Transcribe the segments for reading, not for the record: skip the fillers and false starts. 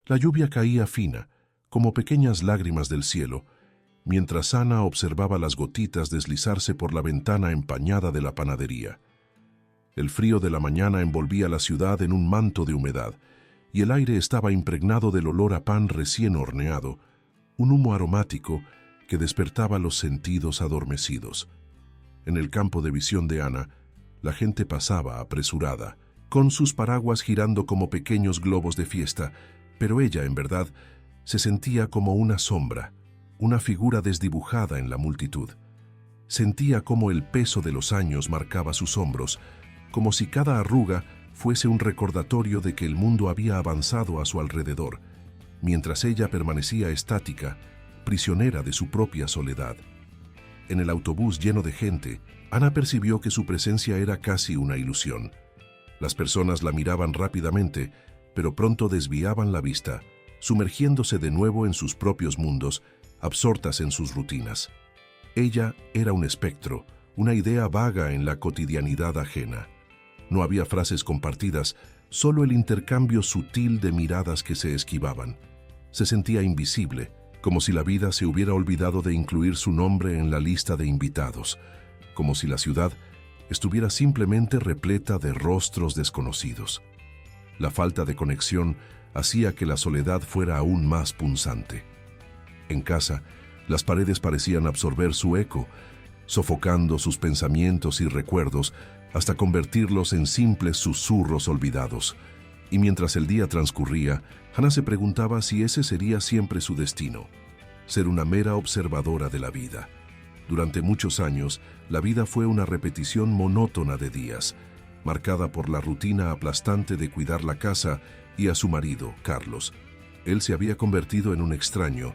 La lluvia caía fina, como pequeñas lágrimas del cielo, mientras Ana observaba las gotitas deslizarse por la ventana empañada de la panadería. El frío de la mañana envolvía la ciudad en un manto de humedad, y el aire estaba impregnado del olor a pan recién horneado, un humo aromático que despertaba los sentidos adormecidos. En el campo de visión de Ana, la gente pasaba apresurada, con sus paraguas girando como pequeños globos de fiesta, pero ella, en verdad, se sentía como una sombra, una figura desdibujada en la multitud. Sentía cómo el peso de los años marcaba sus hombros, como si cada arruga fuese un recordatorio de que el mundo había avanzado a su alrededor, mientras ella permanecía estática, prisionera de su propia soledad. En el autobús lleno de gente, Ana percibió que su presencia era casi una ilusión. Las personas la miraban rápidamente, pero pronto desviaban la vista, sumergiéndose de nuevo en sus propios mundos, absortas en sus rutinas. Ella era un espectro, una idea vaga en la cotidianidad ajena. No había frases compartidas, solo el intercambio sutil de miradas que se esquivaban. Se sentía invisible, como si la vida se hubiera olvidado de incluir su nombre en la lista de invitados, como si la ciudad estuviera simplemente repleta de rostros desconocidos. La falta de conexión hacía que la soledad fuera aún más punzante. En casa, las paredes parecían absorber su eco, sofocando sus pensamientos y recuerdos hasta convertirlos en simples susurros olvidados. Y mientras el día transcurría, Ana se preguntaba si ese sería siempre su destino, ser una mera observadora de la vida. Durante muchos años, la vida fue una repetición monótona de días, marcada por la rutina aplastante de cuidar la casa y a su marido, Carlos. Él se había convertido en un extraño,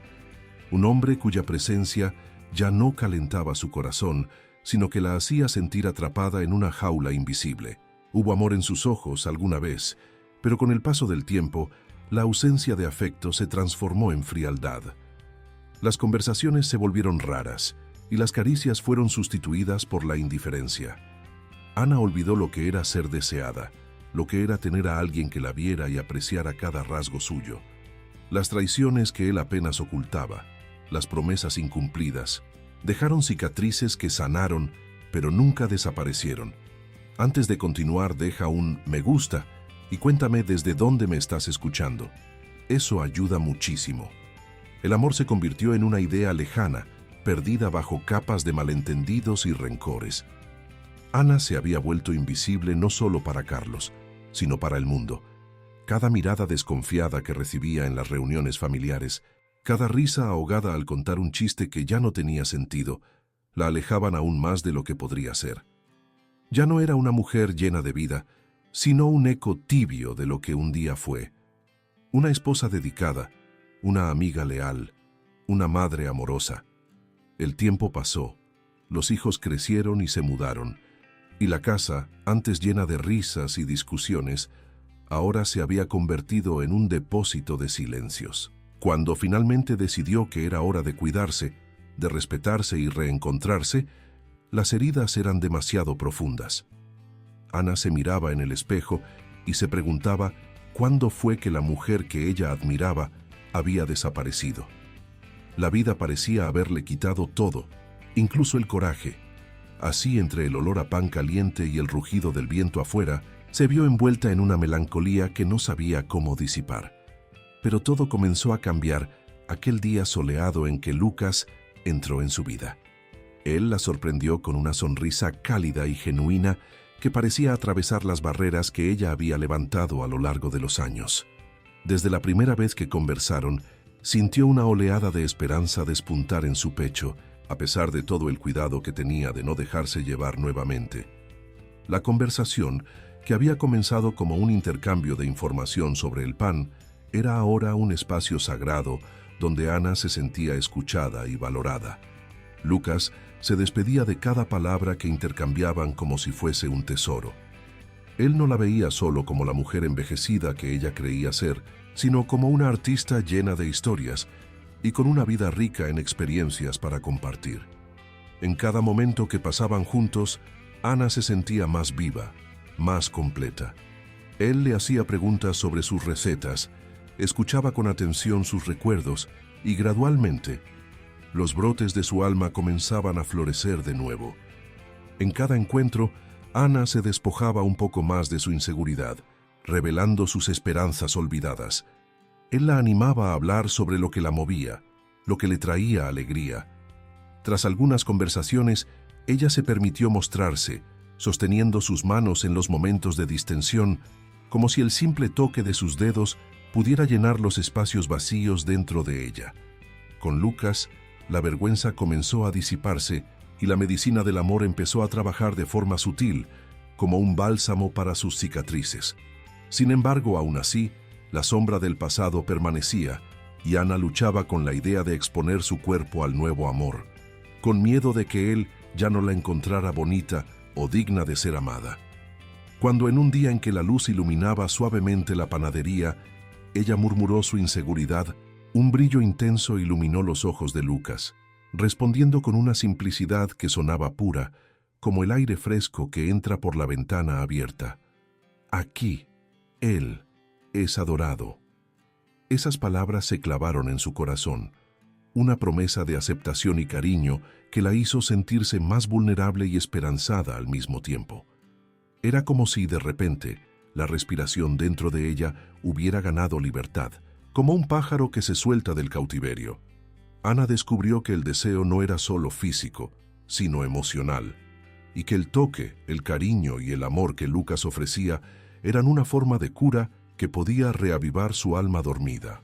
un hombre cuya presencia ya no calentaba su corazón, sino que la hacía sentir atrapada en una jaula invisible. Hubo amor en sus ojos alguna vez, pero con el paso del tiempo, la ausencia de afecto se transformó en frialdad. Las conversaciones se volvieron raras, y las caricias fueron sustituidas por la indiferencia. Ana olvidó lo que era ser deseada, lo que era tener a alguien que la viera y apreciara cada rasgo suyo. Las traiciones que él apenas ocultaba, las promesas incumplidas, dejaron cicatrices que sanaron, pero nunca desaparecieron. Antes de continuar, deja un me gusta y cuéntame desde dónde me estás escuchando. Eso ayuda muchísimo. El amor se convirtió en una idea lejana, perdida bajo capas de malentendidos y rencores. Ana se había vuelto invisible no solo para Carlos, sino para el mundo. Cada mirada desconfiada que recibía en las reuniones familiares, cada risa ahogada al contar un chiste que ya no tenía sentido, la alejaban aún más de lo que podría ser. Ya no era una mujer llena de vida, sino un eco tibio de lo que un día fue. Una esposa dedicada, una amiga leal, una madre amorosa. El tiempo pasó, los hijos crecieron y se mudaron, y la casa, antes llena de risas y discusiones, ahora se había convertido en un depósito de silencios. Cuando finalmente decidió que era hora de cuidarse, de respetarse y reencontrarse, las heridas eran demasiado profundas. Ana se miraba en el espejo y se preguntaba cuándo fue que la mujer que ella admiraba había desaparecido. La vida parecía haberle quitado todo, incluso el coraje. Así, entre el olor a pan caliente y el rugido del viento afuera, se vio envuelta en una melancolía que no sabía cómo disipar. Pero todo comenzó a cambiar aquel día soleado en que Lucas entró en su vida. Él la sorprendió con una sonrisa cálida y genuina que parecía atravesar las barreras que ella había levantado a lo largo de los años. Desde la primera vez que conversaron, sintió una oleada de esperanza despuntar en su pecho, a pesar de todo el cuidado que tenía de no dejarse llevar nuevamente. La conversación, que había comenzado como un intercambio de información sobre el pan, era ahora un espacio sagrado donde Ana se sentía escuchada y valorada. Lucas se despedía de cada palabra que intercambiaban como si fuese un tesoro. Él no la veía solo como la mujer envejecida que ella creía ser, sino como una artista llena de historias y con una vida rica en experiencias para compartir. En cada momento que pasaban juntos, Ana se sentía más viva, más completa. Él le hacía preguntas sobre sus recetas escuchaba con atención sus recuerdos y gradualmente los brotes de su alma comenzaban a florecer de nuevo. En cada encuentro, Ana se despojaba un poco más de su inseguridad, revelando sus esperanzas olvidadas. Él la animaba a hablar sobre lo que la movía, lo que le traía alegría. Tras algunas conversaciones, ella se permitió mostrarse, sosteniendo sus manos en los momentos de distensión, como si el simple toque de sus dedos pudiera llenar los espacios vacíos dentro de ella. Con Lucas, la vergüenza comenzó a disiparse y la medicina del amor empezó a trabajar de forma sutil, como un bálsamo para sus cicatrices. Sin embargo, aún así, la sombra del pasado permanecía y Ana luchaba con la idea de exponer su cuerpo al nuevo amor, con miedo de que él ya no la encontrara bonita o digna de ser amada. Cuando en un día en que la luz iluminaba suavemente la panadería, ella murmuró su inseguridad, un brillo intenso iluminó los ojos de Lucas, respondiendo con una simplicidad que sonaba pura, como el aire fresco que entra por la ventana abierta. Aquí, él es adorado. Esas palabras se clavaron en su corazón, una promesa de aceptación y cariño que la hizo sentirse más vulnerable y esperanzada al mismo tiempo. Era como si, de repente, la respiración dentro de ella hubiera ganado libertad, como un pájaro que se suelta del cautiverio. Ana descubrió que el deseo no era solo físico, sino emocional, y que el toque, el cariño y el amor que Lucas ofrecía eran una forma de cura que podía reavivar su alma dormida.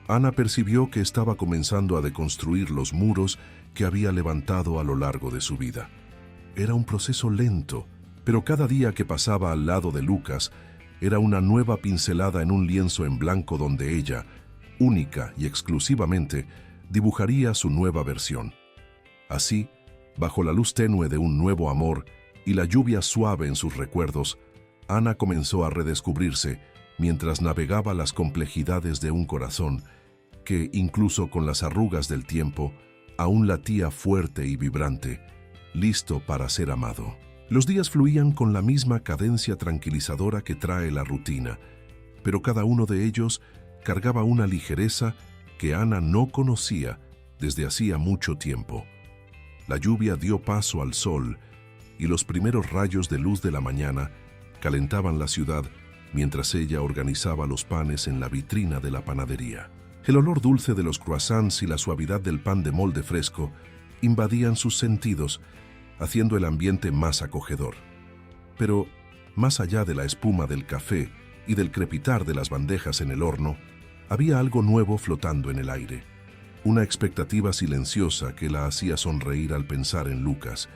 Ana percibió que estaba comenzando a deconstruir los muros que había levantado a lo largo de su vida. Era un proceso lento, pero cada día que pasaba al lado de Lucas era una nueva pincelada en un lienzo en blanco donde ella, única y exclusivamente, dibujaría su nueva versión. Así, bajo la luz tenue de un nuevo amor y la lluvia suave en sus recuerdos, Ana comenzó a redescubrirse mientras navegaba las complejidades de un corazón que, incluso con las arrugas del tiempo, aún latía fuerte y vibrante, listo para ser amado. Los días fluían con la misma cadencia tranquilizadora que trae la rutina, pero cada uno de ellos cargaba una ligereza que Ana no conocía desde hacía mucho tiempo. La lluvia dio paso al sol y los primeros rayos de luz de la mañana calentaban la ciudad mientras ella organizaba los panes en la vitrina de la panadería. El olor dulce de los croissants y la suavidad del pan de molde fresco invadían sus sentidos, haciendo el ambiente más acogedor. Pero, más allá de la espuma del café y del crepitar de las bandejas en el horno, había algo nuevo flotando en el aire. Una expectativa silenciosa que la hacía sonreír al pensar en Lucas.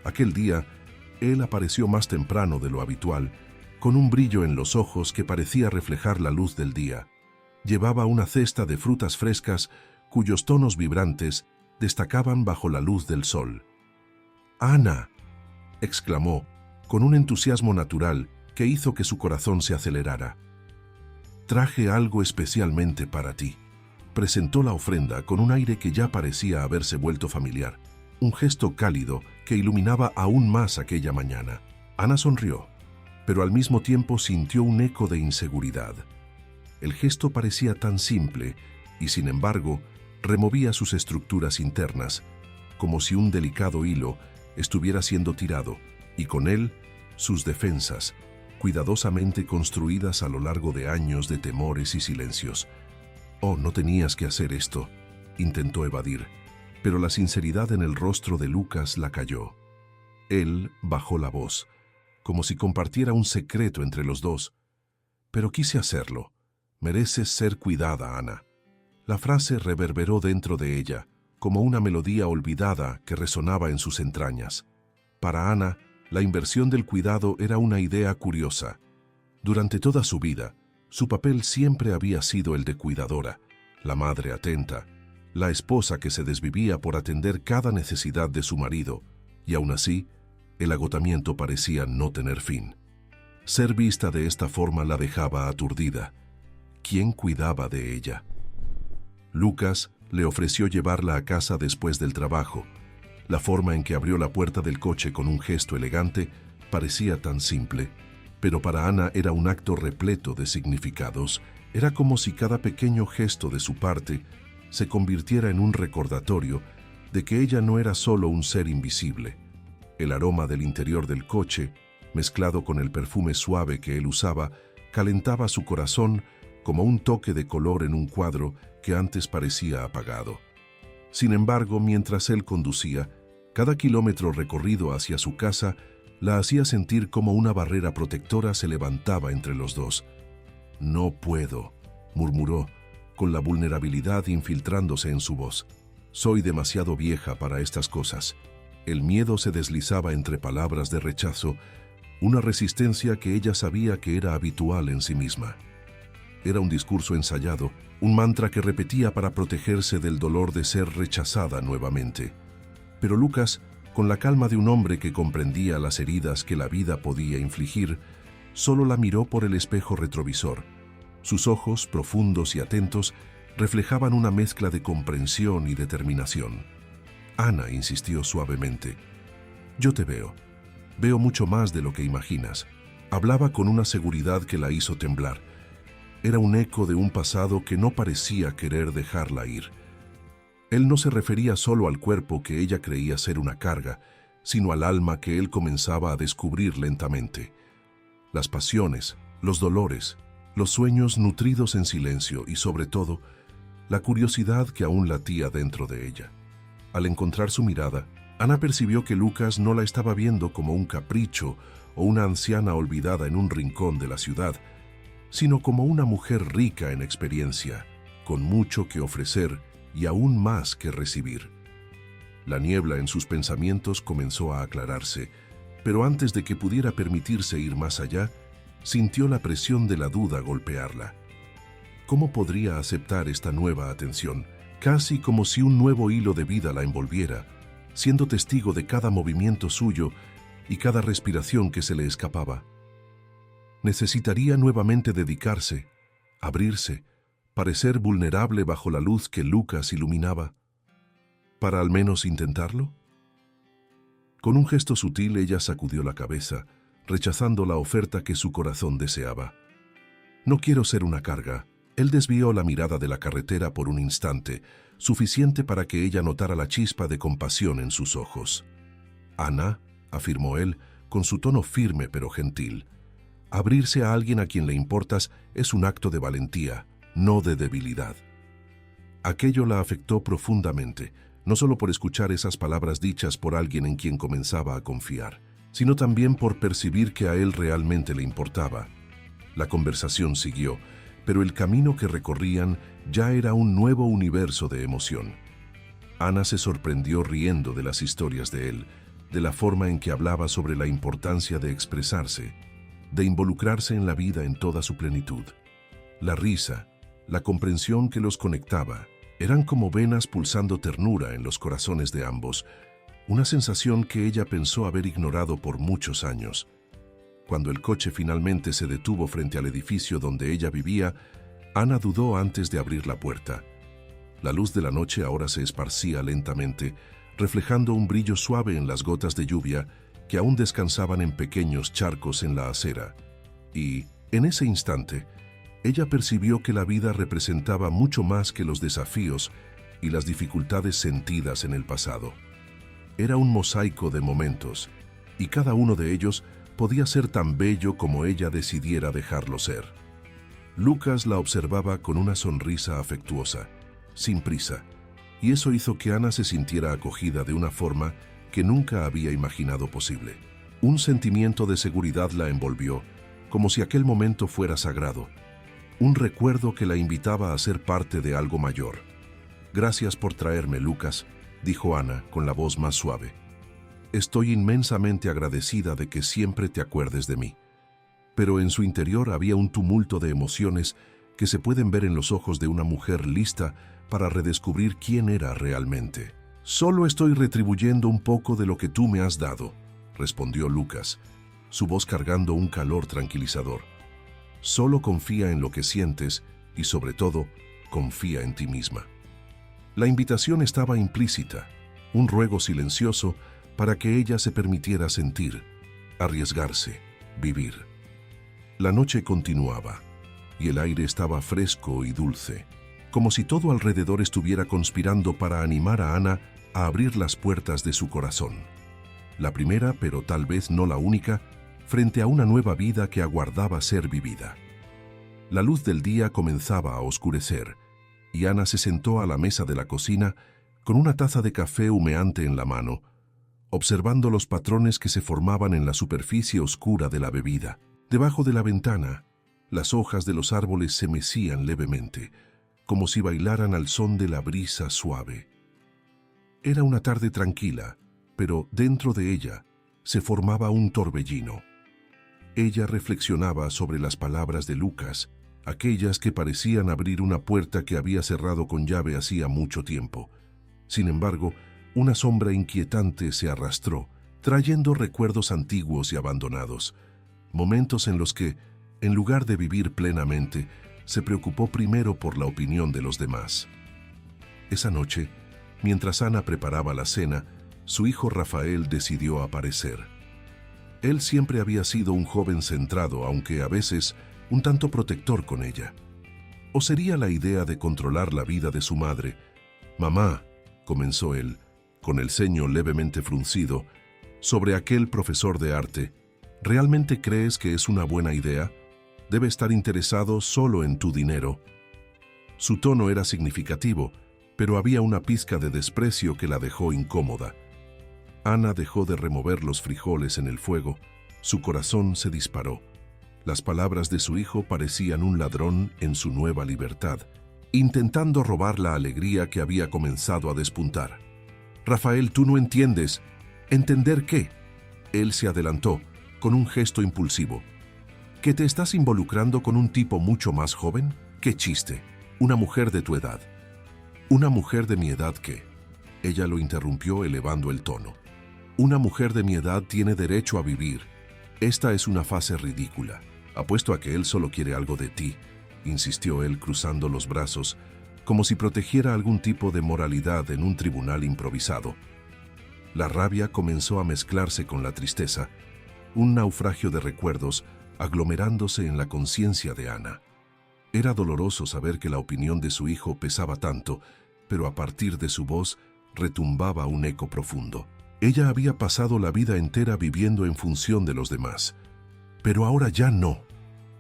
Aquel día, él apareció más temprano de lo habitual, con un brillo en los ojos que parecía reflejar la luz del día. Llevaba una cesta de frutas frescas cuyos tonos vibrantes destacaban bajo la luz del sol. «¡Ana!», exclamó, con un entusiasmo natural que hizo que su corazón se acelerara. «Traje algo especialmente para ti». Presentó la ofrenda con un aire que ya parecía haberse vuelto familiar, un gesto cálido que iluminaba aún más aquella mañana. Ana sonrió, pero al mismo tiempo sintió un eco de inseguridad. El gesto parecía tan simple y, sin embargo, removía sus estructuras internas, como si un delicado hilo estuviera siendo tirado, y con él sus defensas, cuidadosamente construidas a lo largo de años de temores y silencios. «Oh, no tenías que hacer esto», intentó evadir, pero la sinceridad en el rostro de Lucas la calló. Él bajó la voz, como si compartiera un secreto entre los dos. «Pero quise hacerlo. Mereces ser cuidada, Ana». La frase reverberó dentro de ella, como una melodía olvidada que resonaba en sus entrañas. Para Ana, la inversión del cuidado era una idea curiosa. Durante toda su vida, su papel siempre había sido el de cuidadora, la madre atenta, la esposa que se desvivía por atender cada necesidad de su marido, y aún así, el agotamiento parecía no tener fin. Ser vista de esta forma la dejaba aturdida. ¿Quién cuidaba de ella? Lucas le ofreció llevarla a casa después del trabajo. La forma en que abrió la puerta del coche con un gesto elegante parecía tan simple, pero para Ana era un acto repleto de significados Era como si cada pequeño gesto de su parte se convirtiera en un recordatorio de que ella no era solo un ser invisible. El aroma del interior del coche, mezclado con el perfume suave que él usaba, calentaba su corazón como un toque de color en un cuadro que antes parecía apagado. Sin embargo, mientras él conducía, cada kilómetro recorrido hacia su casa la hacía sentir como una barrera protectora se levantaba entre los dos. «No puedo», murmuró, con la vulnerabilidad infiltrándose en su voz. «Soy demasiado vieja para estas cosas». El miedo se deslizaba entre palabras de rechazo, una resistencia que ella sabía que era habitual en sí misma. Era un discurso ensayado, un mantra que repetía para protegerse del dolor de ser rechazada nuevamente. Pero Lucas, con la calma de un hombre que comprendía las heridas que la vida podía infligir, solo la miró por el espejo retrovisor. Sus ojos, profundos y atentos, reflejaban una mezcla de comprensión y determinación. «Ana», insistió suavemente, «yo te veo. Veo mucho más de lo que imaginas». Hablaba con una seguridad que la hizo temblar. Era un eco de un pasado que no parecía querer dejarla ir. Él no se refería solo al cuerpo que ella creía ser una carga, sino al alma que él comenzaba a descubrir lentamente. Las pasiones, los dolores, los sueños nutridos en silencio y, sobre todo, la curiosidad que aún latía dentro de ella. Al encontrar su mirada, Ana percibió que Lucas no la estaba viendo como un capricho o una anciana olvidada en un rincón de la ciudad, sino como una mujer rica en experiencia, con mucho que ofrecer y aún más que recibir. La niebla en sus pensamientos comenzó a aclararse, pero antes de que pudiera permitirse ir más allá, sintió la presión de la duda golpearla. ¿Cómo podría aceptar esta nueva atención? Casi como si un nuevo hilo de vida la envolviera, siendo testigo de cada movimiento suyo y cada respiración que se le escapaba. Necesitaría nuevamente dedicarse, abrirse, parecer vulnerable bajo la luz que Lucas iluminaba. ¿Para al menos intentarlo? Con un gesto sutil ella sacudió la cabeza, rechazando la oferta que su corazón deseaba. «No quiero ser una carga». Él desvió la mirada de la carretera por un instante, suficiente para que ella notara la chispa de compasión en sus ojos. «Ana», afirmó él, con su tono firme pero gentil, «abrirse a alguien a quien le importas es un acto de valentía, no de debilidad». Aquello la afectó profundamente, no solo por escuchar esas palabras dichas por alguien en quien comenzaba a confiar, sino también por percibir que a él realmente le importaba. La conversación siguió, pero el camino que recorrían ya era un nuevo universo de emoción. Ana se sorprendió riendo de las historias de él, de la forma en que hablaba sobre la importancia de expresarse, de involucrarse en la vida en toda su plenitud. La risa, la comprensión que los conectaba, eran como venas pulsando ternura en los corazones de ambos, una sensación que ella pensó haber ignorado por muchos años. Cuando el coche finalmente se detuvo frente al edificio donde ella vivía, Ana dudó antes de abrir la puerta. La luz de la noche ahora se esparcía lentamente, reflejando un brillo suave en las gotas de lluvia que aún descansaban en pequeños charcos en la acera. Y, en ese instante, ella percibió que la vida representaba mucho más que los desafíos y las dificultades sentidas en el pasado. Era un mosaico de momentos, y cada uno de ellos podía ser tan bello como ella decidiera dejarlo ser. Lucas la observaba con una sonrisa afectuosa, sin prisa, y eso hizo que Ana se sintiera acogida de una forma que nunca había imaginado posible. Un sentimiento de seguridad la envolvió, como si aquel momento fuera sagrado, un recuerdo que la invitaba a ser parte de algo mayor. «Gracias por traerme, Lucas», dijo Ana con la voz más suave. «Estoy inmensamente agradecida de que siempre te acuerdes de mí». Pero en su interior había un tumulto de emociones que se pueden ver en los ojos de una mujer lista para redescubrir quién era realmente. «Solo estoy retribuyendo un poco de lo que tú me has dado», respondió Lucas, su voz cargando un calor tranquilizador. «Solo confía en lo que sientes y, sobre todo, confía en ti misma». La invitación estaba implícita, un ruego silencioso para que ella se permitiera sentir, arriesgarse, vivir. La noche continuaba, y el aire estaba fresco y dulce, como si todo alrededor estuviera conspirando para animar a Ana a abrir las puertas de su corazón. La primera, pero tal vez no la única, frente a una nueva vida que aguardaba ser vivida. La luz del día comenzaba a oscurecer, y Ana se sentó a la mesa de la cocina con una taza de café humeante en la mano, observando los patrones que se formaban en la superficie oscura de la bebida. Debajo de la ventana, las hojas de los árboles se mecían levemente, como si bailaran al son de la brisa suave. Era una tarde tranquila, pero dentro de ella se formaba un torbellino. Ella reflexionaba sobre las palabras de Lucas, aquellas que parecían abrir una puerta que había cerrado con llave hacía mucho tiempo. Sin embargo, una sombra inquietante se arrastró, trayendo recuerdos antiguos y abandonados, momentos en los que, en lugar de vivir plenamente, se preocupó primero por la opinión de los demás. Esa noche, mientras Ana preparaba la cena, su hijo Rafael decidió aparecer. Él siempre había sido un joven centrado, aunque a veces un tanto protector con ella. ¿O sería la idea de controlar la vida de su madre? «Mamá», comenzó él, con el ceño levemente fruncido, «sobre aquel profesor de arte, ¿realmente crees que es una buena idea? Debe estar interesado solo en tu dinero». Su tono era significativo, pero había una pizca de desprecio que la dejó incómoda. Ana dejó de remover los frijoles en el fuego. Su corazón se disparó. Las palabras de su hijo parecían un ladrón en su nueva libertad, intentando robar la alegría que había comenzado a despuntar. «Rafael, tú no entiendes». «¿Entender qué?». Él se adelantó, con un gesto impulsivo. «¿Que te estás involucrando con un tipo mucho más joven? ¡Qué chiste! Una mujer de tu edad». «¿Una mujer de mi edad qué?». Ella lo interrumpió elevando el tono. «Una mujer de mi edad tiene derecho a vivir. Esta es una fase ridícula. Apuesto a que él solo quiere algo de ti», insistió él cruzando los brazos, como si protegiera algún tipo de moralidad en un tribunal improvisado. La rabia comenzó a mezclarse con la tristeza, un naufragio de recuerdos aglomerándose en la conciencia de Ana. Era doloroso saber que la opinión de su hijo pesaba tanto, pero a partir de su voz retumbaba un eco profundo. Ella había pasado la vida entera viviendo en función de los demás, pero ahora ya no.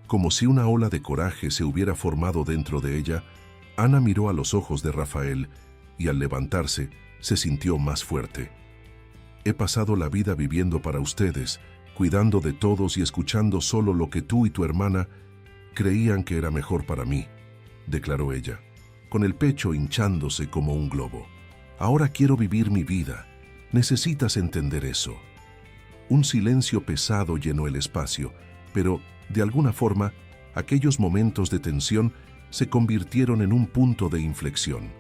Como si una ola de coraje se hubiera formado dentro de ella, Ana miró a los ojos de Rafael y al levantarse se sintió más fuerte. «He pasado la vida viviendo para ustedes, cuidando de todos y escuchando solo lo que tú y tu hermana creían que era mejor para mí», declaró ella, con el pecho hinchándose como un globo. «Ahora quiero vivir mi vida. Necesitas entender eso». Un silencio pesado llenó el espacio, pero, de alguna forma, aquellos momentos de tensión se convirtieron en un punto de inflexión.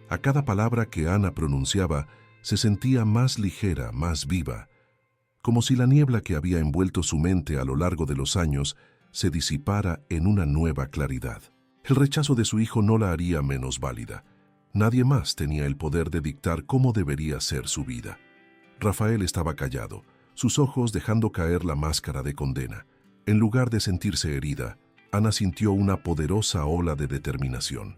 A cada palabra que Ana pronunciaba, se sentía más ligera, más viva, como si la niebla que había envuelto su mente a lo largo de los años se disipara en una nueva claridad. El rechazo de su hijo no la haría menos válida. Nadie más tenía el poder de dictar cómo debería ser su vida. Rafael estaba callado, sus ojos dejando caer la máscara de condena. En lugar de sentirse herida, Ana sintió una poderosa ola de determinación.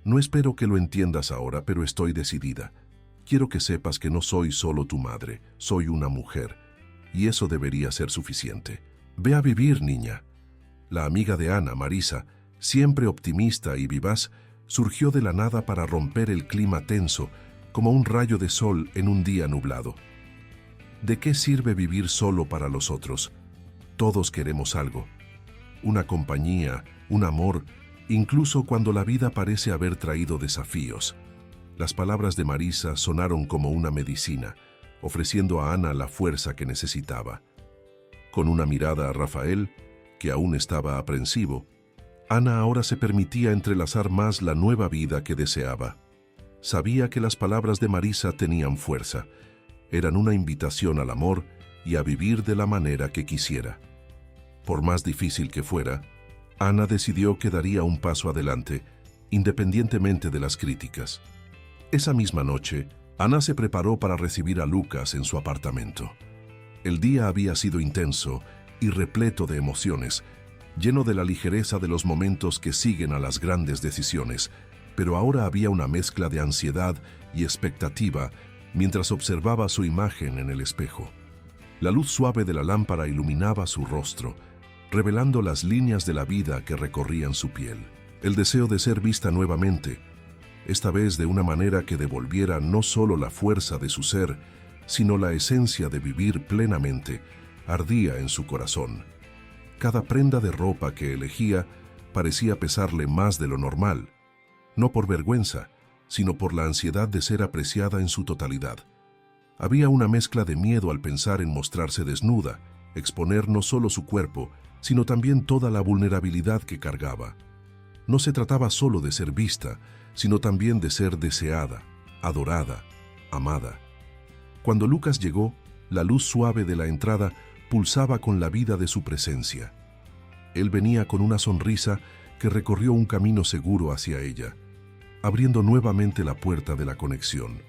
«No espero que lo entiendas ahora, pero estoy decidida. Quiero que sepas que no soy solo tu madre, soy una mujer, y eso debería ser suficiente. Ve a vivir, niña». La amiga de Ana, Marisa, siempre optimista y vivaz, surgió de la nada para romper el clima tenso, como un rayo de sol en un día nublado. ¿De qué sirve vivir solo para los otros? Todos queremos algo. Una compañía, un amor, incluso cuando la vida parece haber traído desafíos. Las palabras de Marisa sonaron como una medicina, ofreciendo a Ana la fuerza que necesitaba. Con una mirada a Rafael, que aún estaba aprensivo, Ana ahora se permitía entrelazar más la nueva vida que deseaba. Sabía que las palabras de Marisa tenían fuerza, eran una invitación al amor y a vivir de la manera que quisiera. Por más difícil que fuera, Ana decidió que daría un paso adelante, independientemente de las críticas. Esa misma noche, Ana se preparó para recibir a Lucas en su apartamento. El día había sido intenso y repleto de emociones, lleno de la ligereza de los momentos que siguen a las grandes decisiones, pero ahora había una mezcla de ansiedad y expectativa mientras observaba su imagen en el espejo. La luz suave de la lámpara iluminaba su rostro, revelando las líneas de la vida que recorrían su piel. El deseo de ser vista nuevamente, esta vez de una manera que devolviera no solo la fuerza de su ser, sino la esencia de vivir plenamente, ardía en su corazón. Cada prenda de ropa que elegía parecía pesarle más de lo normal, no por vergüenza, sino por la ansiedad de ser apreciada en su totalidad. Había una mezcla de miedo al pensar en mostrarse desnuda, exponer no solo su cuerpo, sino también toda la vulnerabilidad que cargaba. No se trataba solo de ser vista, sino también de ser deseada, adorada, amada. Cuando Lucas llegó, la luz suave de la entrada pulsaba con la vida de su presencia. Él venía con una sonrisa que recorrió un camino seguro hacia ella, abriendo nuevamente la puerta de la conexión.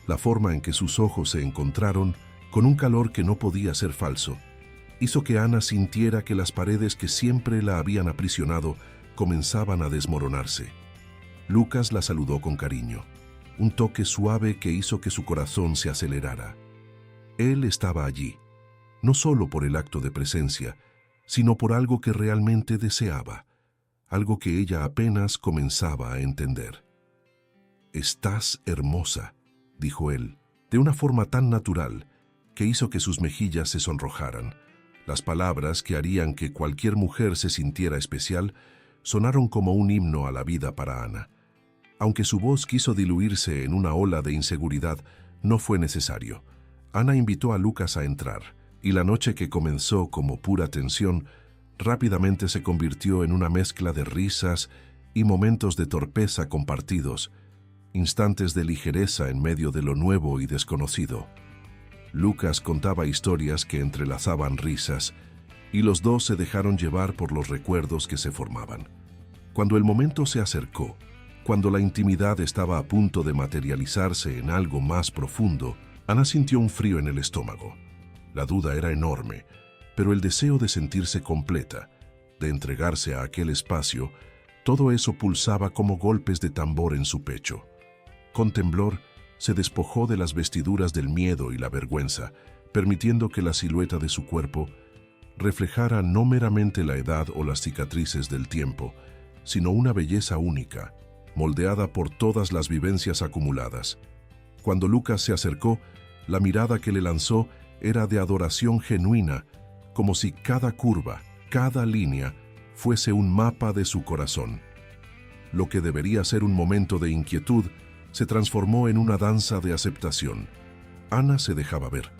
La forma en que sus ojos se encontraron, con un calor que no podía ser falso, hizo que Ana sintiera que las paredes que siempre la habían aprisionado comenzaban a desmoronarse. Lucas la saludó con cariño, un toque suave que hizo que su corazón se acelerara. Él estaba allí, no solo por el acto de presencia, sino por algo que realmente deseaba, algo que ella apenas comenzaba a entender. «Estás hermosa», dijo él, de una forma tan natural que hizo que sus mejillas se sonrojaran. Las palabras que harían que cualquier mujer se sintiera especial sonaron como un himno a la vida para Ana. Aunque su voz quiso diluirse en una ola de inseguridad, no fue necesario. Ana invitó a Lucas a entrar, y la noche que comenzó como pura tensión, rápidamente se convirtió en una mezcla de risas y momentos de torpeza compartidos, instantes de ligereza en medio de lo nuevo y desconocido. Lucas contaba historias que entrelazaban risas, y los dos se dejaron llevar por los recuerdos que se formaban. Cuando el momento se acercó, cuando la intimidad estaba a punto de materializarse en algo más profundo, Ana sintió un frío en el estómago. La duda era enorme, pero el deseo de sentirse completa, de entregarse a aquel espacio, todo eso pulsaba como golpes de tambor en su pecho. Con temblor, se despojó de las vestiduras del miedo y la vergüenza, permitiendo que la silueta de su cuerpo reflejara no meramente la edad o las cicatrices del tiempo, sino una belleza única, moldeada por todas las vivencias acumuladas. Cuando Lucas se acercó, la mirada que le lanzó era de adoración genuina, como si cada curva, cada línea, fuese un mapa de su corazón. Lo que debería ser un momento de inquietud se transformó en una danza de aceptación. Ana se dejaba ver.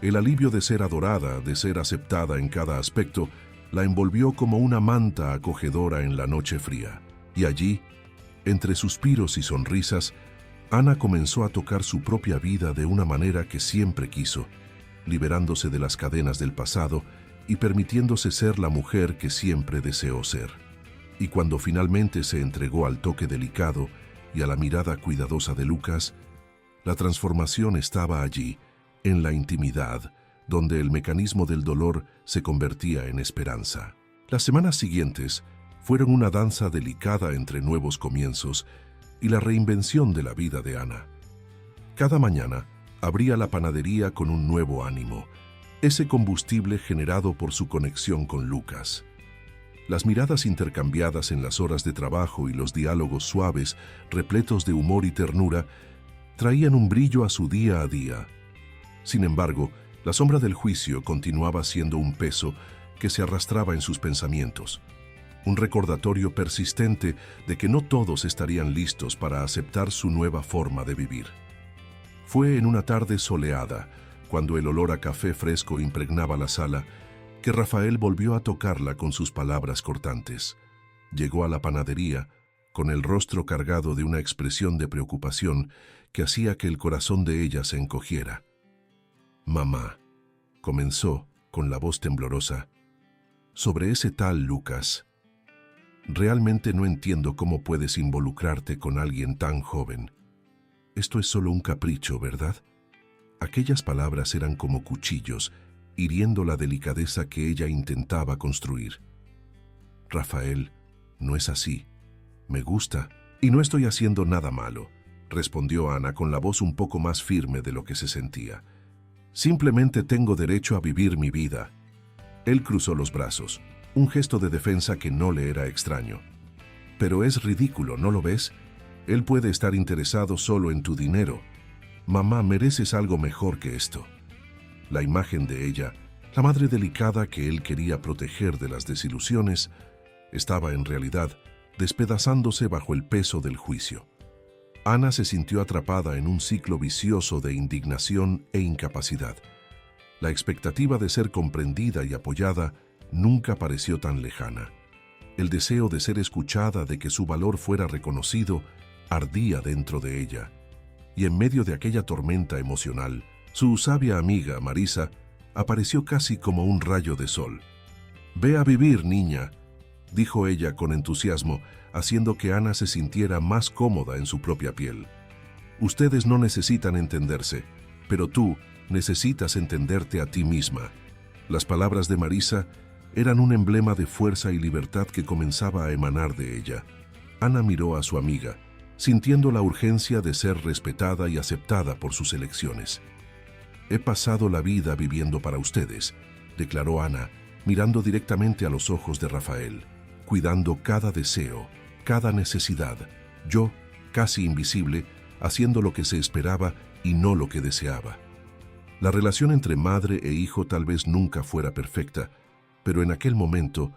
El alivio de ser adorada, de ser aceptada en cada aspecto, la envolvió como una manta acogedora en la noche fría. Y allí, entre suspiros y sonrisas, Ana comenzó a tocar su propia vida de una manera que siempre quiso, liberándose de las cadenas del pasado y permitiéndose ser la mujer que siempre deseó ser. Y cuando finalmente se entregó al toque delicado y a la mirada cuidadosa de Lucas, la transformación estaba allí, en la intimidad, donde el mecanismo del dolor se convertía en esperanza. Las semanas siguientes fueron una danza delicada entre nuevos comienzos y la reinvención de la vida de Ana. Cada mañana abría la panadería con un nuevo ánimo, ese combustible generado por su conexión con Lucas. Las miradas intercambiadas en las horas de trabajo y los diálogos suaves, repletos de humor y ternura, traían un brillo a su día a día. Sin embargo, la sombra del juicio continuaba siendo un peso que se arrastraba en sus pensamientos, un recordatorio persistente de que no todos estarían listos para aceptar su nueva forma de vivir. Fue en una tarde soleada, cuando el olor a café fresco impregnaba la sala, que Rafael volvió a tocarla con sus palabras cortantes. Llegó a la panadería, con el rostro cargado de una expresión de preocupación que hacía que el corazón de ella se encogiera. «Mamá», comenzó, con la voz temblorosa, «sobre ese tal Lucas. Realmente no entiendo cómo puedes involucrarte con alguien tan joven. Esto es solo un capricho, ¿verdad?» Aquellas palabras eran como cuchillos, hiriendo la delicadeza que ella intentaba construir. Rafael, no es así. Me gusta y no estoy haciendo nada malo, respondió Ana con la voz un poco más firme de lo que se sentía. Simplemente tengo derecho a vivir mi vida. Él cruzó los brazos, un gesto de defensa que no le era extraño. Pero es ridículo, ¿no lo ves? Él puede estar interesado solo en tu dinero. Mamá, mereces algo mejor que esto. La imagen de ella, la madre delicada que él quería proteger de las desilusiones, estaba en realidad despedazándose bajo el peso del juicio. Ana se sintió atrapada en un ciclo vicioso de indignación e incapacidad. La expectativa de ser comprendida y apoyada nunca pareció tan lejana. El deseo de ser escuchada, de que su valor fuera reconocido, ardía dentro de ella. Y en medio de aquella tormenta emocional, su sabia amiga, Marisa, apareció casi como un rayo de sol. «Ve a vivir, niña», dijo ella con entusiasmo, haciendo que Ana se sintiera más cómoda en su propia piel. «Ustedes no necesitan entenderse, pero tú necesitas entenderte a ti misma». Las palabras de Marisa eran un emblema de fuerza y libertad que comenzaba a emanar de ella. Ana miró a su amiga, sintiendo la urgencia de ser respetada y aceptada por sus elecciones. «He pasado la vida viviendo para ustedes», declaró Ana, mirando directamente a los ojos de Rafael, cuidando cada deseo, cada necesidad, yo, casi invisible, haciendo lo que se esperaba y no lo que deseaba. La relación entre madre e hijo tal vez nunca fuera perfecta, pero en aquel momento,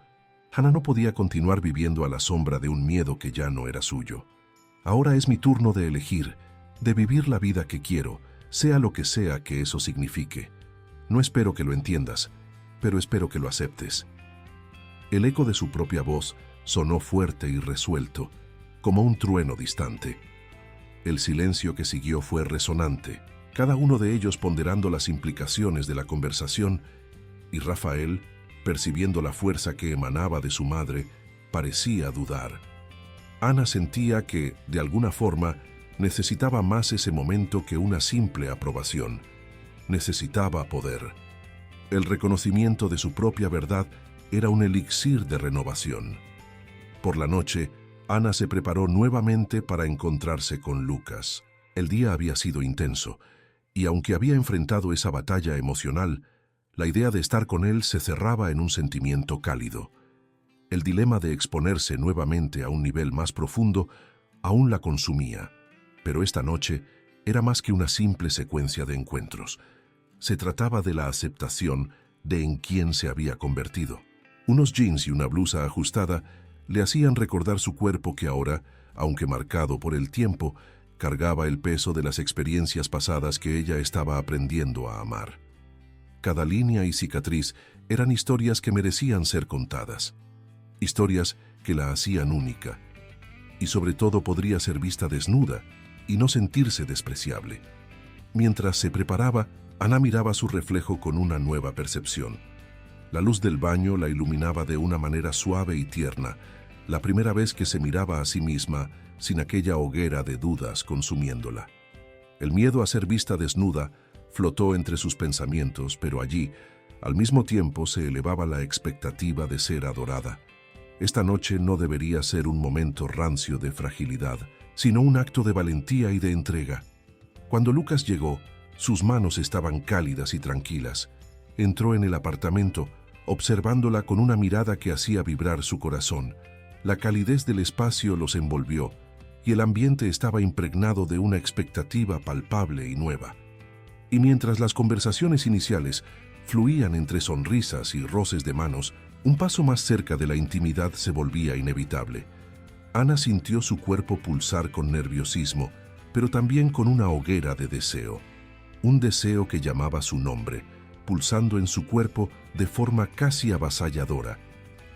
Ana no podía continuar viviendo a la sombra de un miedo que ya no era suyo. Ahora es mi turno de elegir, de vivir la vida que quiero, sea lo que sea que eso signifique. No espero que lo entiendas, pero espero que lo aceptes. El eco de su propia voz sonó fuerte y resuelto, como un trueno distante. El silencio que siguió fue resonante, cada uno de ellos ponderando las implicaciones de la conversación, y Rafael, percibiendo la fuerza que emanaba de su madre, parecía dudar. Ana sentía que, de alguna forma, necesitaba más ese momento que una simple aprobación. Necesitaba poder. El reconocimiento de su propia verdad era un elixir de renovación. Por la noche, Ana se preparó nuevamente para encontrarse con Lucas. El día había sido intenso, y aunque había enfrentado esa batalla emocional, la idea de estar con él se cerraba en un sentimiento cálido. El dilema de exponerse nuevamente a un nivel más profundo aún la consumía, pero esta noche era más que una simple secuencia de encuentros. Se trataba de la aceptación de en quién se había convertido. Unos jeans y una blusa ajustada le hacían recordar su cuerpo que ahora, aunque marcado por el tiempo, cargaba el peso de las experiencias pasadas que ella estaba aprendiendo a amar. Cada línea y cicatriz eran historias que merecían ser contadas. Historias que la hacían única. Y sobre todo podría ser vista desnuda y no sentirse despreciable. Mientras se preparaba, Ana miraba su reflejo con una nueva percepción. La luz del baño la iluminaba de una manera suave y tierna, la primera vez que se miraba a sí misma sin aquella hoguera de dudas consumiéndola. El miedo a ser vista desnuda flotó entre sus pensamientos, pero allí, al mismo tiempo, se elevaba la expectativa de ser adorada. Esta noche no debería ser un momento rancio de fragilidad, sino un acto de valentía y de entrega. Cuando Lucas llegó, sus manos estaban cálidas y tranquilas. Entró en el apartamento, observándola con una mirada que hacía vibrar su corazón. La calidez del espacio los envolvió, y el ambiente estaba impregnado de una expectativa palpable y nueva. Y mientras las conversaciones iniciales fluían entre sonrisas y roces de manos, un paso más cerca de la intimidad se volvía inevitable. Ana sintió su cuerpo pulsar con nerviosismo, pero también con una hoguera de deseo. Un deseo que llamaba su nombre, pulsando en su cuerpo de forma casi avasalladora.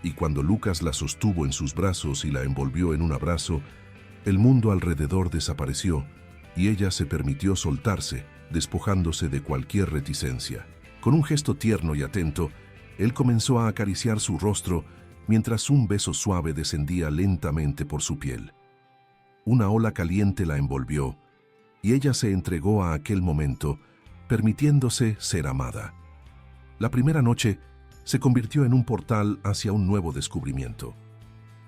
Y cuando Lucas la sostuvo en sus brazos y la envolvió en un abrazo, el mundo alrededor desapareció y ella se permitió soltarse, despojándose de cualquier reticencia. Con un gesto tierno y atento, él comenzó a acariciar su rostro mientras un beso suave descendía lentamente por su piel. Una ola caliente la envolvió y ella se entregó a aquel momento, permitiéndose ser amada. La primera noche se convirtió en un portal hacia un nuevo descubrimiento.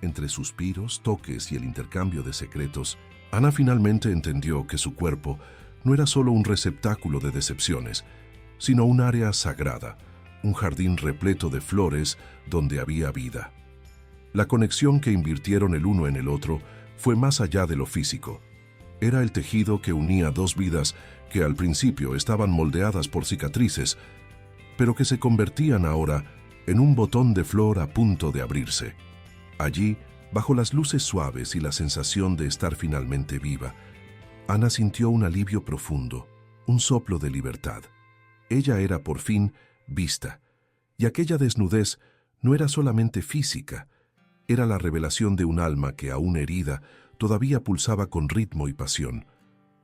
Entre suspiros, toques y el intercambio de secretos, Ana finalmente entendió que su cuerpo no era solo un receptáculo de decepciones, sino un área sagrada, un jardín repleto de flores donde había vida. La conexión que invirtieron el uno en el otro fue más allá de lo físico. Era el tejido que unía dos vidas que al principio estaban moldeadas por cicatrices, pero que se convertían ahora en un botón de flor a punto de abrirse. Allí, bajo las luces suaves y la sensación de estar finalmente viva, Ana sintió un alivio profundo, un soplo de libertad. Ella era por fin vista, y aquella desnudez no era solamente física, era la revelación de un alma que, aún herida, todavía pulsaba con ritmo y pasión.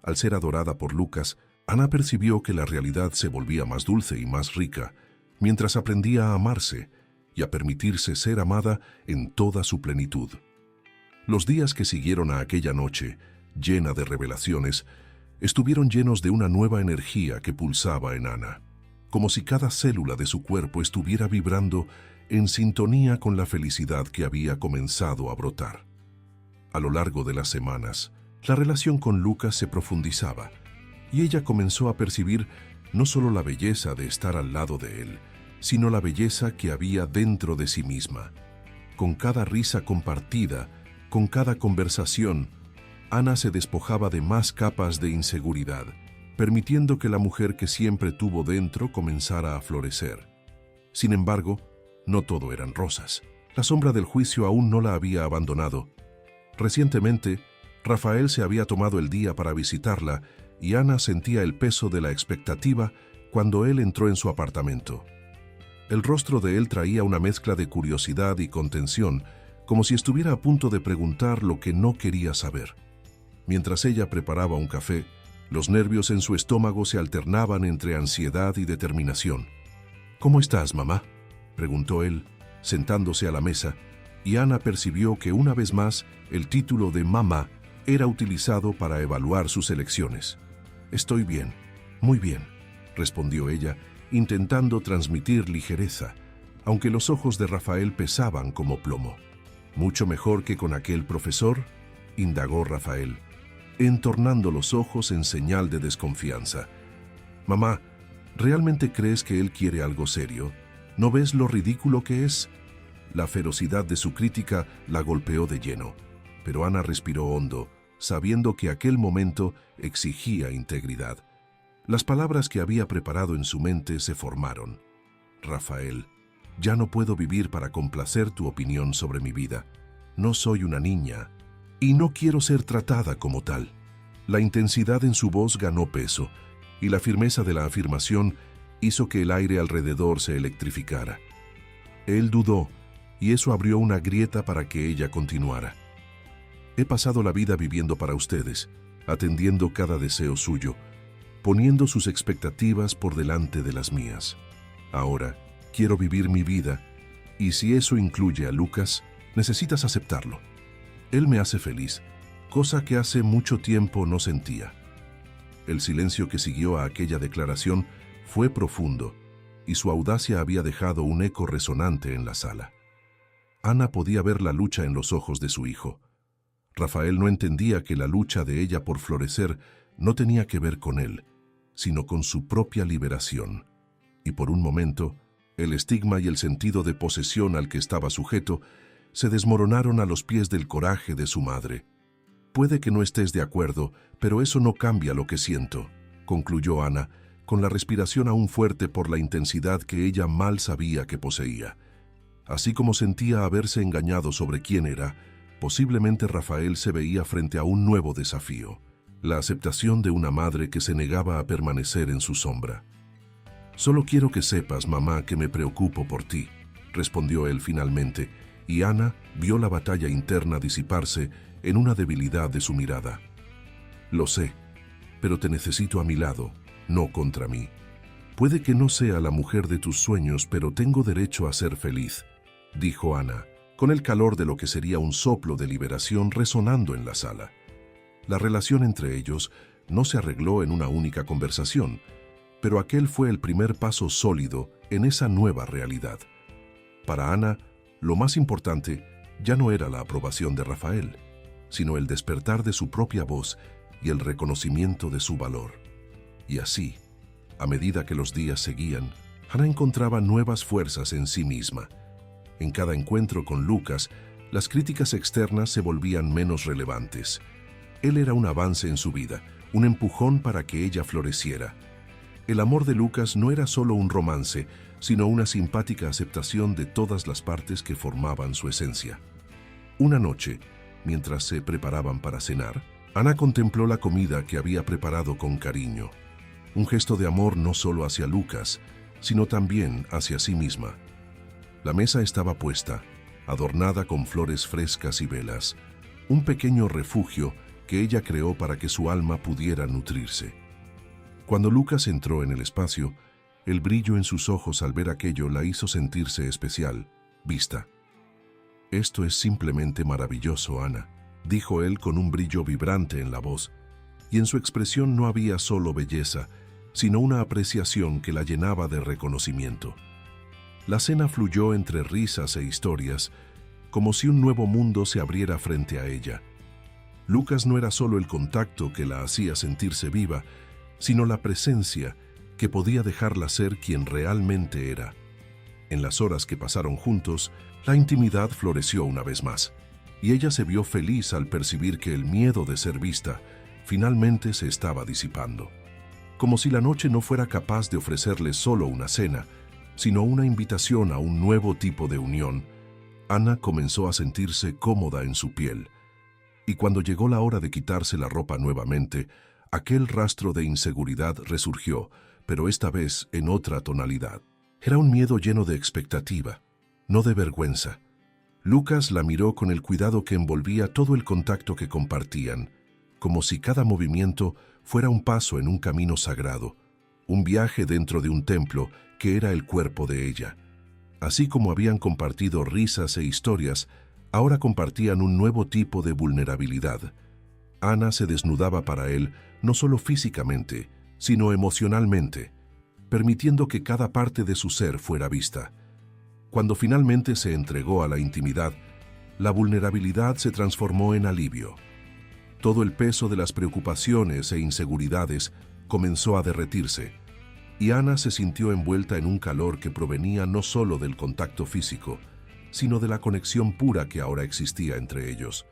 Al ser adorada por Lucas, Ana percibió que la realidad se volvía más dulce y más rica, mientras aprendía a amarse y a permitirse ser amada en toda su plenitud. Los días que siguieron a aquella noche, llena de revelaciones, estuvieron llenos de una nueva energía que pulsaba en Ana, como si cada célula de su cuerpo estuviera vibrando en sintonía con la felicidad que había comenzado a brotar. A lo largo de las semanas, la relación con Lucas se profundizaba, y ella comenzó a percibir no solo la belleza de estar al lado de él, sino la belleza que había dentro de sí misma. Con cada risa compartida, con cada conversación, Ana se despojaba de más capas de inseguridad, permitiendo que la mujer que siempre tuvo dentro comenzara a florecer. Sin embargo, no todo eran rosas. La sombra del juicio aún no la había abandonado. Recientemente, Rafael se había tomado el día para visitarla y Ana sentía el peso de la expectativa cuando él entró en su apartamento. El rostro de él traía una mezcla de curiosidad y contención, como si estuviera a punto de preguntar lo que no quería saber. Mientras ella preparaba un café, los nervios en su estómago se alternaban entre ansiedad y determinación. «¿Cómo estás, mamá?», preguntó él, sentándose a la mesa, y Ana percibió que una vez más el título de mamá era utilizado para evaluar sus elecciones. «Estoy bien, muy bien», respondió ella, intentando transmitir ligereza, aunque los ojos de Rafael pesaban como plomo. «¿Mucho mejor que con aquel profesor?», indagó Rafael, entornando los ojos en señal de desconfianza. «Mamá, ¿realmente crees que él quiere algo serio? ¿No ves lo ridículo que es?». La ferocidad de su crítica la golpeó de lleno, pero Ana respiró hondo, sabiendo que aquel momento exigía integridad. Las palabras que había preparado en su mente se formaron. «Rafael, ya no puedo vivir para complacer tu opinión sobre mi vida. No soy una niña y no quiero ser tratada como tal». La intensidad en su voz ganó peso y la firmeza de la afirmación hizo que el aire alrededor se electrificara. Él dudó y eso abrió una grieta para que ella continuara. «He pasado la vida viviendo para ustedes, atendiendo cada deseo suyo, poniendo sus expectativas por delante de las mías. Ahora quiero vivir mi vida, y si eso incluye a Lucas, necesitas aceptarlo. Él me hace feliz, cosa que hace mucho tiempo no sentía». El silencio que siguió a aquella declaración fue profundo, y su audacia había dejado un eco resonante en la sala. Ana podía ver la lucha en los ojos de su hijo. Rafael no entendía que la lucha de ella por florecer no tenía que ver con él, sino con su propia liberación. Y por un momento, el estigma y el sentido de posesión al que estaba sujeto se desmoronaron a los pies del coraje de su madre. «Puede que no estés de acuerdo, pero eso no cambia lo que siento», concluyó Ana, con la respiración aún fuerte por la intensidad que ella mal sabía que poseía. Así como sentía haberse engañado sobre quién era, posiblemente Rafael se veía frente a un nuevo desafío, la aceptación de una madre que se negaba a permanecer en su sombra. «Solo quiero que sepas, mamá, que me preocupo por ti», respondió él finalmente, y Ana vio la batalla interna disiparse en una debilidad de su mirada. «Lo sé, pero te necesito a mi lado, no contra mí. Puede que no sea la mujer de tus sueños, pero tengo derecho a ser feliz», dijo Ana, con el calor de lo que sería un soplo de liberación resonando en la sala. La relación entre ellos no se arregló en una única conversación, pero aquel fue el primer paso sólido en esa nueva realidad. Para Ana, lo más importante ya no era la aprobación de Rafael, sino el despertar de su propia voz y el reconocimiento de su valor. Y así, a medida que los días seguían, Hannah encontraba nuevas fuerzas en sí misma. En cada encuentro con Lucas, las críticas externas se volvían menos relevantes. Él era un avance en su vida, un empujón para que ella floreciera. El amor de Lucas no era solo un romance, sino una simpática aceptación de todas las partes que formaban su esencia. Una noche, mientras se preparaban para cenar, Hannah contempló la comida que había preparado con cariño. Un gesto de amor no solo hacia Lucas, sino también hacia sí misma. La mesa estaba puesta, adornada con flores frescas y velas, un pequeño refugio que ella creó para que su alma pudiera nutrirse. Cuando Lucas entró en el espacio, el brillo en sus ojos al ver aquello la hizo sentirse especial, vista. «Esto es simplemente maravilloso, Ana», dijo él con un brillo vibrante en la voz, y en su expresión no había solo belleza, sino una apreciación que la llenaba de reconocimiento. La cena fluyó entre risas e historias, como si un nuevo mundo se abriera frente a ella. Lucas no era solo el contacto que la hacía sentirse viva, sino la presencia que podía dejarla ser quien realmente era. En las horas que pasaron juntos, la intimidad floreció una vez más, y ella se vio feliz al percibir que el miedo de ser vista finalmente se estaba disipando. Como si la noche no fuera capaz de ofrecerle solo una cena, sino una invitación a un nuevo tipo de unión, Ana comenzó a sentirse cómoda en su piel. Y cuando llegó la hora de quitarse la ropa nuevamente, aquel rastro de inseguridad resurgió, pero esta vez en otra tonalidad. Era un miedo lleno de expectativa, no de vergüenza. Lucas la miró con el cuidado que envolvía todo el contacto que compartían, como si cada movimiento fuera un paso en un camino sagrado, un viaje dentro de un templo que era el cuerpo de ella. Así como habían compartido risas e historias, ahora compartían un nuevo tipo de vulnerabilidad. Ana se desnudaba para él no solo físicamente, sino emocionalmente, permitiendo que cada parte de su ser fuera vista. Cuando finalmente se entregó a la intimidad, la vulnerabilidad se transformó en alivio. Todo el peso de las preocupaciones e inseguridades comenzó a derretirse, y Ana se sintió envuelta en un calor que provenía no solo del contacto físico, sino de la conexión pura que ahora existía entre ellos.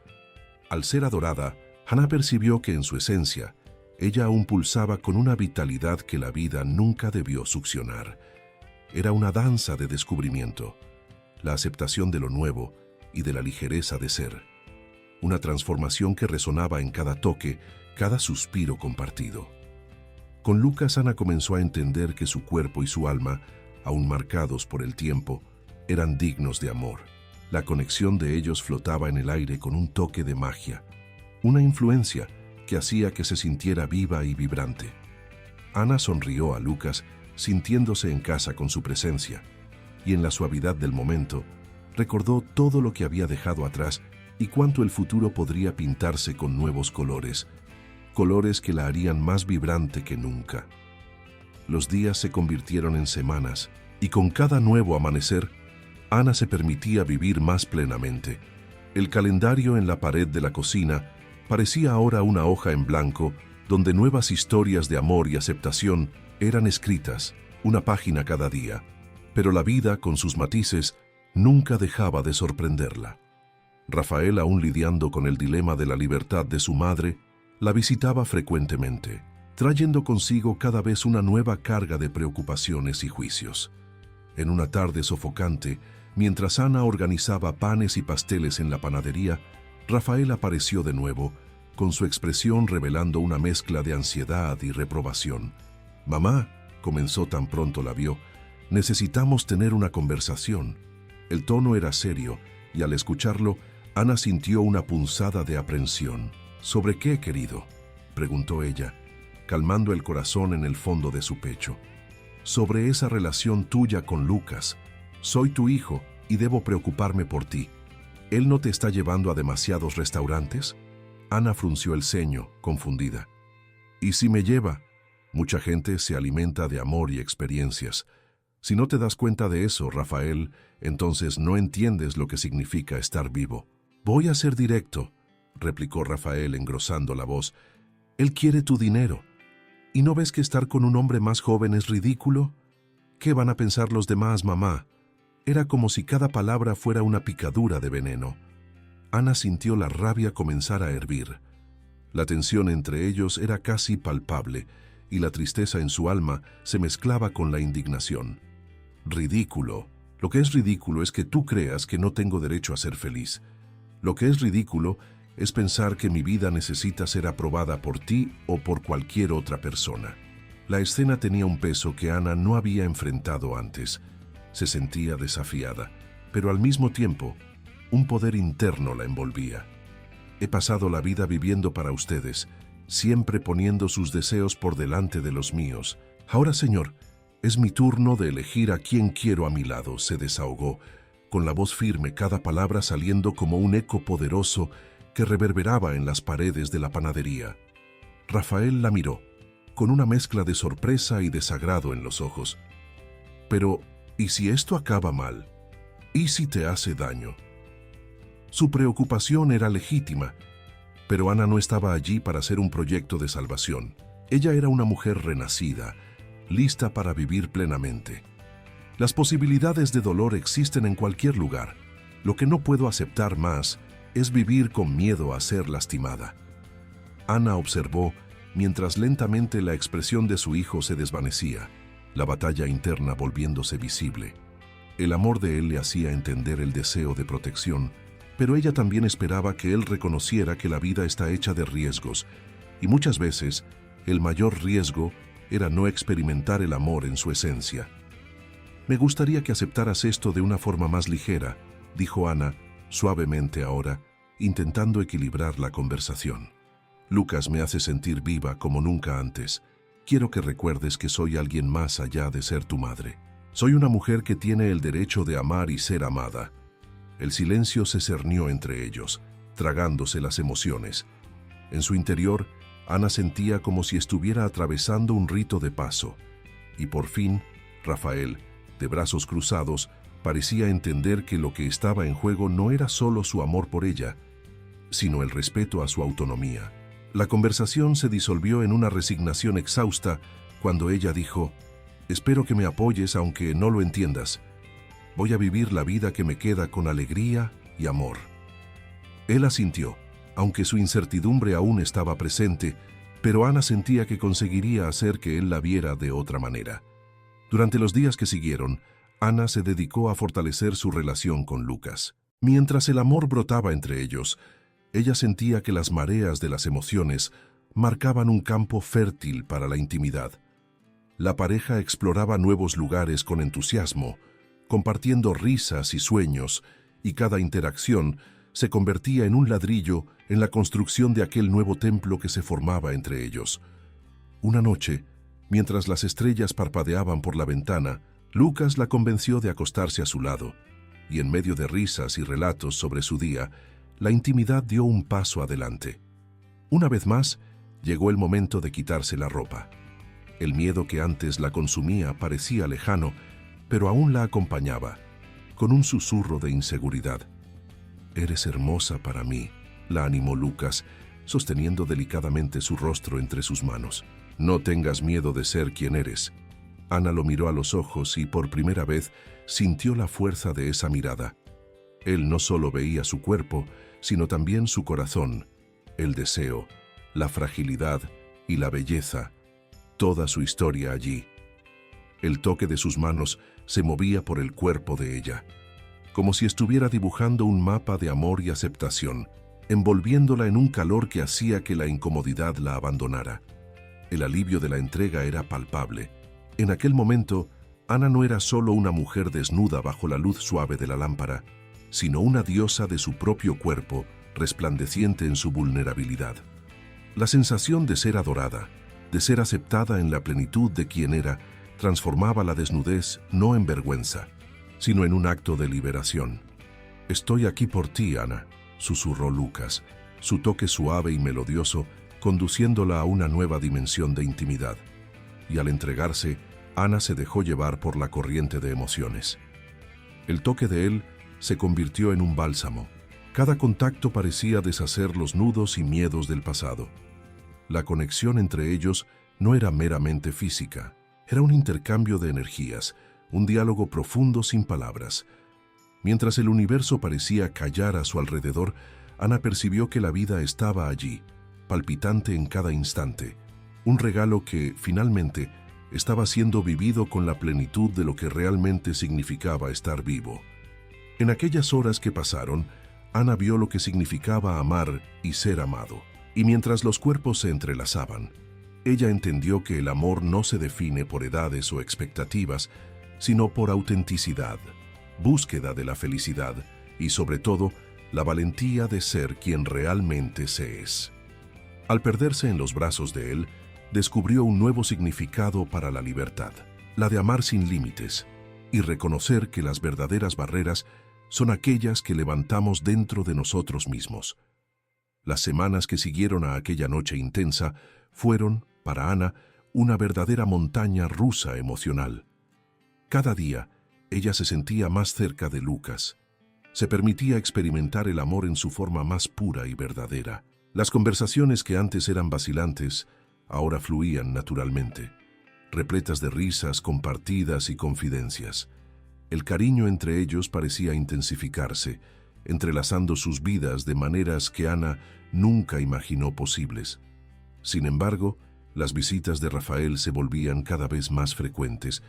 Al ser adorada, Ana percibió que en su esencia, ella aún pulsaba con una vitalidad que la vida nunca debió succionar. Era una danza de descubrimiento, la aceptación de lo nuevo y de la ligereza de ser. Una transformación que resonaba en cada toque, cada suspiro compartido. Con Lucas, Ana comenzó a entender que su cuerpo y su alma, aún marcados por el tiempo, eran dignos de amor. La conexión de ellos flotaba en el aire con un toque de magia, una influencia que hacía que se sintiera viva y vibrante. Ana sonrió a Lucas, sintiéndose en casa con su presencia, y en la suavidad del momento, recordó todo lo que había dejado atrás y cuánto el futuro podría pintarse con nuevos colores, colores que la harían más vibrante que nunca. Los días se convirtieron en semanas, y con cada nuevo amanecer, Ana se permitía vivir más plenamente. El calendario en la pared de la cocina parecía ahora una hoja en blanco donde nuevas historias de amor y aceptación eran escritas, una página cada día. Pero la vida, con sus matices, nunca dejaba de sorprenderla. Rafael, aún lidiando con el dilema de la libertad de su madre, la visitaba frecuentemente, trayendo consigo cada vez una nueva carga de preocupaciones y juicios. En una tarde sofocante, mientras Ana organizaba panes y pasteles en la panadería, Rafael apareció de nuevo, con su expresión revelando una mezcla de ansiedad y reprobación. «Mamá», comenzó tan pronto la vio, «necesitamos tener una conversación». El tono era serio, y al escucharlo, Ana sintió una punzada de aprensión. «¿Sobre qué, querido?», preguntó ella, calmando el corazón en el fondo de su pecho. «Sobre esa relación tuya con Lucas. Soy tu hijo y debo preocuparme por ti. ¿Él no te está llevando a demasiados restaurantes?». Ana frunció el ceño, confundida. «¿Y si me lleva? Mucha gente se alimenta de amor y experiencias. Si no te das cuenta de eso, Rafael, entonces no entiendes lo que significa estar vivo. Voy a ser directo, replicó Rafael engrosando la voz. Él quiere tu dinero. ¿Y no ves que estar con un hombre más joven es ridículo? ¿Qué van a pensar los demás, mamá? Era como si cada palabra fuera una picadura de veneno. Ana sintió la rabia comenzar a hervir. La tensión entre ellos era casi palpable, y la tristeza en su alma se mezclaba con la indignación. Ridículo. Lo que es ridículo es que tú creas que no tengo derecho a ser feliz. Lo que es ridículo es pensar que mi vida necesita ser aprobada por ti o por cualquier otra persona. La escena tenía un peso que Ana no había enfrentado antes. Se sentía desafiada, pero al mismo tiempo, un poder interno la envolvía. He pasado la vida viviendo para ustedes, siempre poniendo sus deseos por delante de los míos. Ahora, señor, es mi turno de elegir a quién quiero a mi lado, se desahogó, con la voz firme, cada palabra saliendo como un eco poderoso que reverberaba en las paredes de la panadería. Rafael la miró, con una mezcla de sorpresa y desagrado en los ojos. Pero, ¿y si esto acaba mal? ¿Y si te hace daño? Su preocupación era legítima, pero Ana no estaba allí para hacer un proyecto de salvación. Ella era una mujer renacida, lista para vivir plenamente. Las posibilidades de dolor existen en cualquier lugar. Lo que no puedo aceptar más es vivir con miedo a ser lastimada. Ana observó mientras lentamente la expresión de su hijo se desvanecía, la batalla interna volviéndose visible. El amor de él le hacía entender el deseo de protección, pero ella también esperaba que él reconociera que la vida está hecha de riesgos, y muchas veces el mayor riesgo era no experimentar el amor en su esencia. Me gustaría que aceptaras esto de una forma más ligera, dijo Ana, suavemente ahora, intentando equilibrar la conversación. Lucas me hace sentir viva como nunca antes. Quiero que recuerdes que soy alguien más allá de ser tu madre. Soy una mujer que tiene el derecho de amar y ser amada. El silencio se cernió entre ellos, tragándose las emociones. En su interior, Ana sentía como si estuviera atravesando un rito de paso. Y por fin, Rafael, de brazos cruzados, parecía entender que lo que estaba en juego no era solo su amor por ella, sino el respeto a su autonomía. La conversación se disolvió en una resignación exhausta cuando ella dijo: «Espero que me apoyes aunque no lo entiendas. Voy a vivir la vida que me queda con alegría y amor». Él asintió, aunque su incertidumbre aún estaba presente, pero Ana sentía que conseguiría hacer que él la viera de otra manera. Durante los días que siguieron, Ana se dedicó a fortalecer su relación con Lucas. Mientras el amor brotaba entre ellos, ella sentía que las mareas de las emociones marcaban un campo fértil para la intimidad. La pareja exploraba nuevos lugares con entusiasmo, compartiendo risas y sueños, y cada interacción se convertía en un ladrillo en la construcción de aquel nuevo templo que se formaba entre ellos. Una noche, mientras las estrellas parpadeaban por la ventana, Lucas la convenció de acostarse a su lado, y en medio de risas y relatos sobre su día, la intimidad dio un paso adelante. Una vez más, llegó el momento de quitarse la ropa. El miedo que antes la consumía parecía lejano, pero aún la acompañaba, con un susurro de inseguridad. «Eres hermosa para mí», la animó Lucas, sosteniendo delicadamente su rostro entre sus manos. «No tengas miedo de ser quien eres». Ana lo miró a los ojos y por primera vez sintió la fuerza de esa mirada. Él no solo veía su cuerpo, sino también su corazón, el deseo, la fragilidad y la belleza, toda su historia allí. El toque de sus manos se movía por el cuerpo de ella, como si estuviera dibujando un mapa de amor y aceptación, envolviéndola en un calor que hacía que la incomodidad la abandonara. El alivio de la entrega era palpable. En aquel momento, Ana no era solo una mujer desnuda bajo la luz suave de la lámpara, sino una diosa de su propio cuerpo, resplandeciente en su vulnerabilidad. La sensación de ser adorada, de ser aceptada en la plenitud de quien era, transformaba la desnudez no en vergüenza, sino en un acto de liberación. «Estoy aquí por ti, Ana», susurró Lucas, su toque suave y melodioso, conduciéndola a una nueva dimensión de intimidad. Y al entregarse, Ana se dejó llevar por la corriente de emociones. El toque de él se convirtió en un bálsamo. Cada contacto parecía deshacer los nudos y miedos del pasado. La conexión entre ellos no era meramente física, era un intercambio de energías, un diálogo profundo sin palabras. Mientras el universo parecía callar a su alrededor, Ana percibió que la vida estaba allí, palpitante en cada instante, un regalo que, finalmente, estaba siendo vivido con la plenitud de lo que realmente significaba estar vivo. En aquellas horas que pasaron, Ana vio lo que significaba amar y ser amado. Y mientras los cuerpos se entrelazaban, ella entendió que el amor no se define por edades o expectativas, sino por autenticidad, búsqueda de la felicidad y, sobre todo, la valentía de ser quien realmente se es. Al perderse en los brazos de él, descubrió un nuevo significado para la libertad, la de amar sin límites, y reconocer que las verdaderas barreras son aquellas que levantamos dentro de nosotros mismos. Las semanas que siguieron a aquella noche intensa fueron, para Ana, una verdadera montaña rusa emocional. Cada día, ella se sentía más cerca de Lucas. Se permitía experimentar el amor en su forma más pura y verdadera. Las conversaciones que antes eran vacilantes, ahora fluían naturalmente, repletas de risas compartidas y confidencias. El cariño entre ellos parecía intensificarse, entrelazando sus vidas de maneras que Ana nunca imaginó posibles. Sin embargo, las visitas de Rafael se volvían cada vez más frecuentes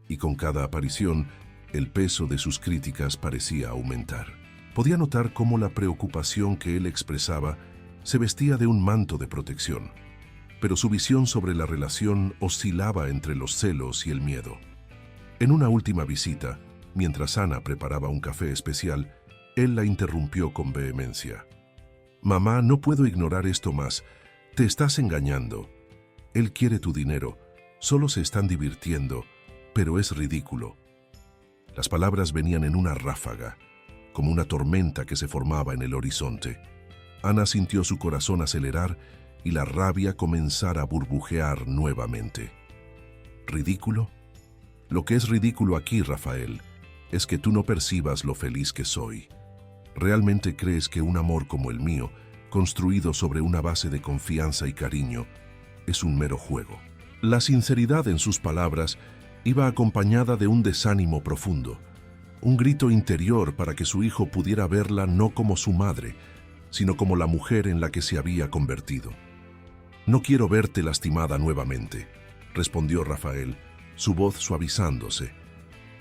y con cada aparición, el peso de sus críticas parecía aumentar. Podía notar cómo la preocupación que él expresaba se vestía de un manto de protección, pero su visión sobre la relación oscilaba entre los celos y el miedo. En una última visita, mientras Ana preparaba un café especial, él la interrumpió con vehemencia. «Mamá, no puedo ignorar esto más. Te estás engañando. Él quiere tu dinero. Solo se están divirtiendo, pero es ridículo». Las palabras venían en una ráfaga, como una tormenta que se formaba en el horizonte. Ana sintió su corazón acelerar y la rabia comenzar a burbujear nuevamente. ¿Ridículo? Lo que es ridículo aquí, Rafael, es que tú no percibas lo feliz que soy. ¿Realmente crees que un amor como el mío, construido sobre una base de confianza y cariño, es un mero juego? La sinceridad en sus palabras iba acompañada de un desánimo profundo, un grito interior para que su hijo pudiera verla no como su madre, sino como la mujer en la que se había convertido. «No quiero verte lastimada nuevamente», respondió Rafael, su voz suavizándose,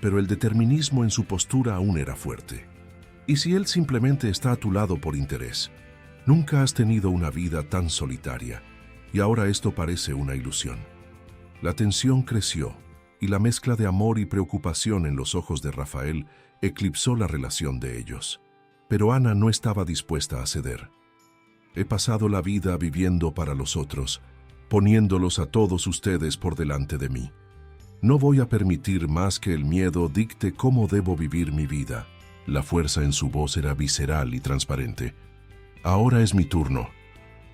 pero el determinismo en su postura aún era fuerte. «¿Y si él simplemente está a tu lado por interés? Nunca has tenido una vida tan solitaria, y ahora esto parece una ilusión». La tensión creció, y la mezcla de amor y preocupación en los ojos de Rafael eclipsó la relación de ellos. Pero Ana no estaba dispuesta a ceder. «He pasado la vida viviendo para los otros, poniéndolos a todos ustedes por delante de mí. No voy a permitir más que el miedo dicte cómo debo vivir mi vida». La fuerza en su voz era visceral y transparente. «Ahora es mi turno».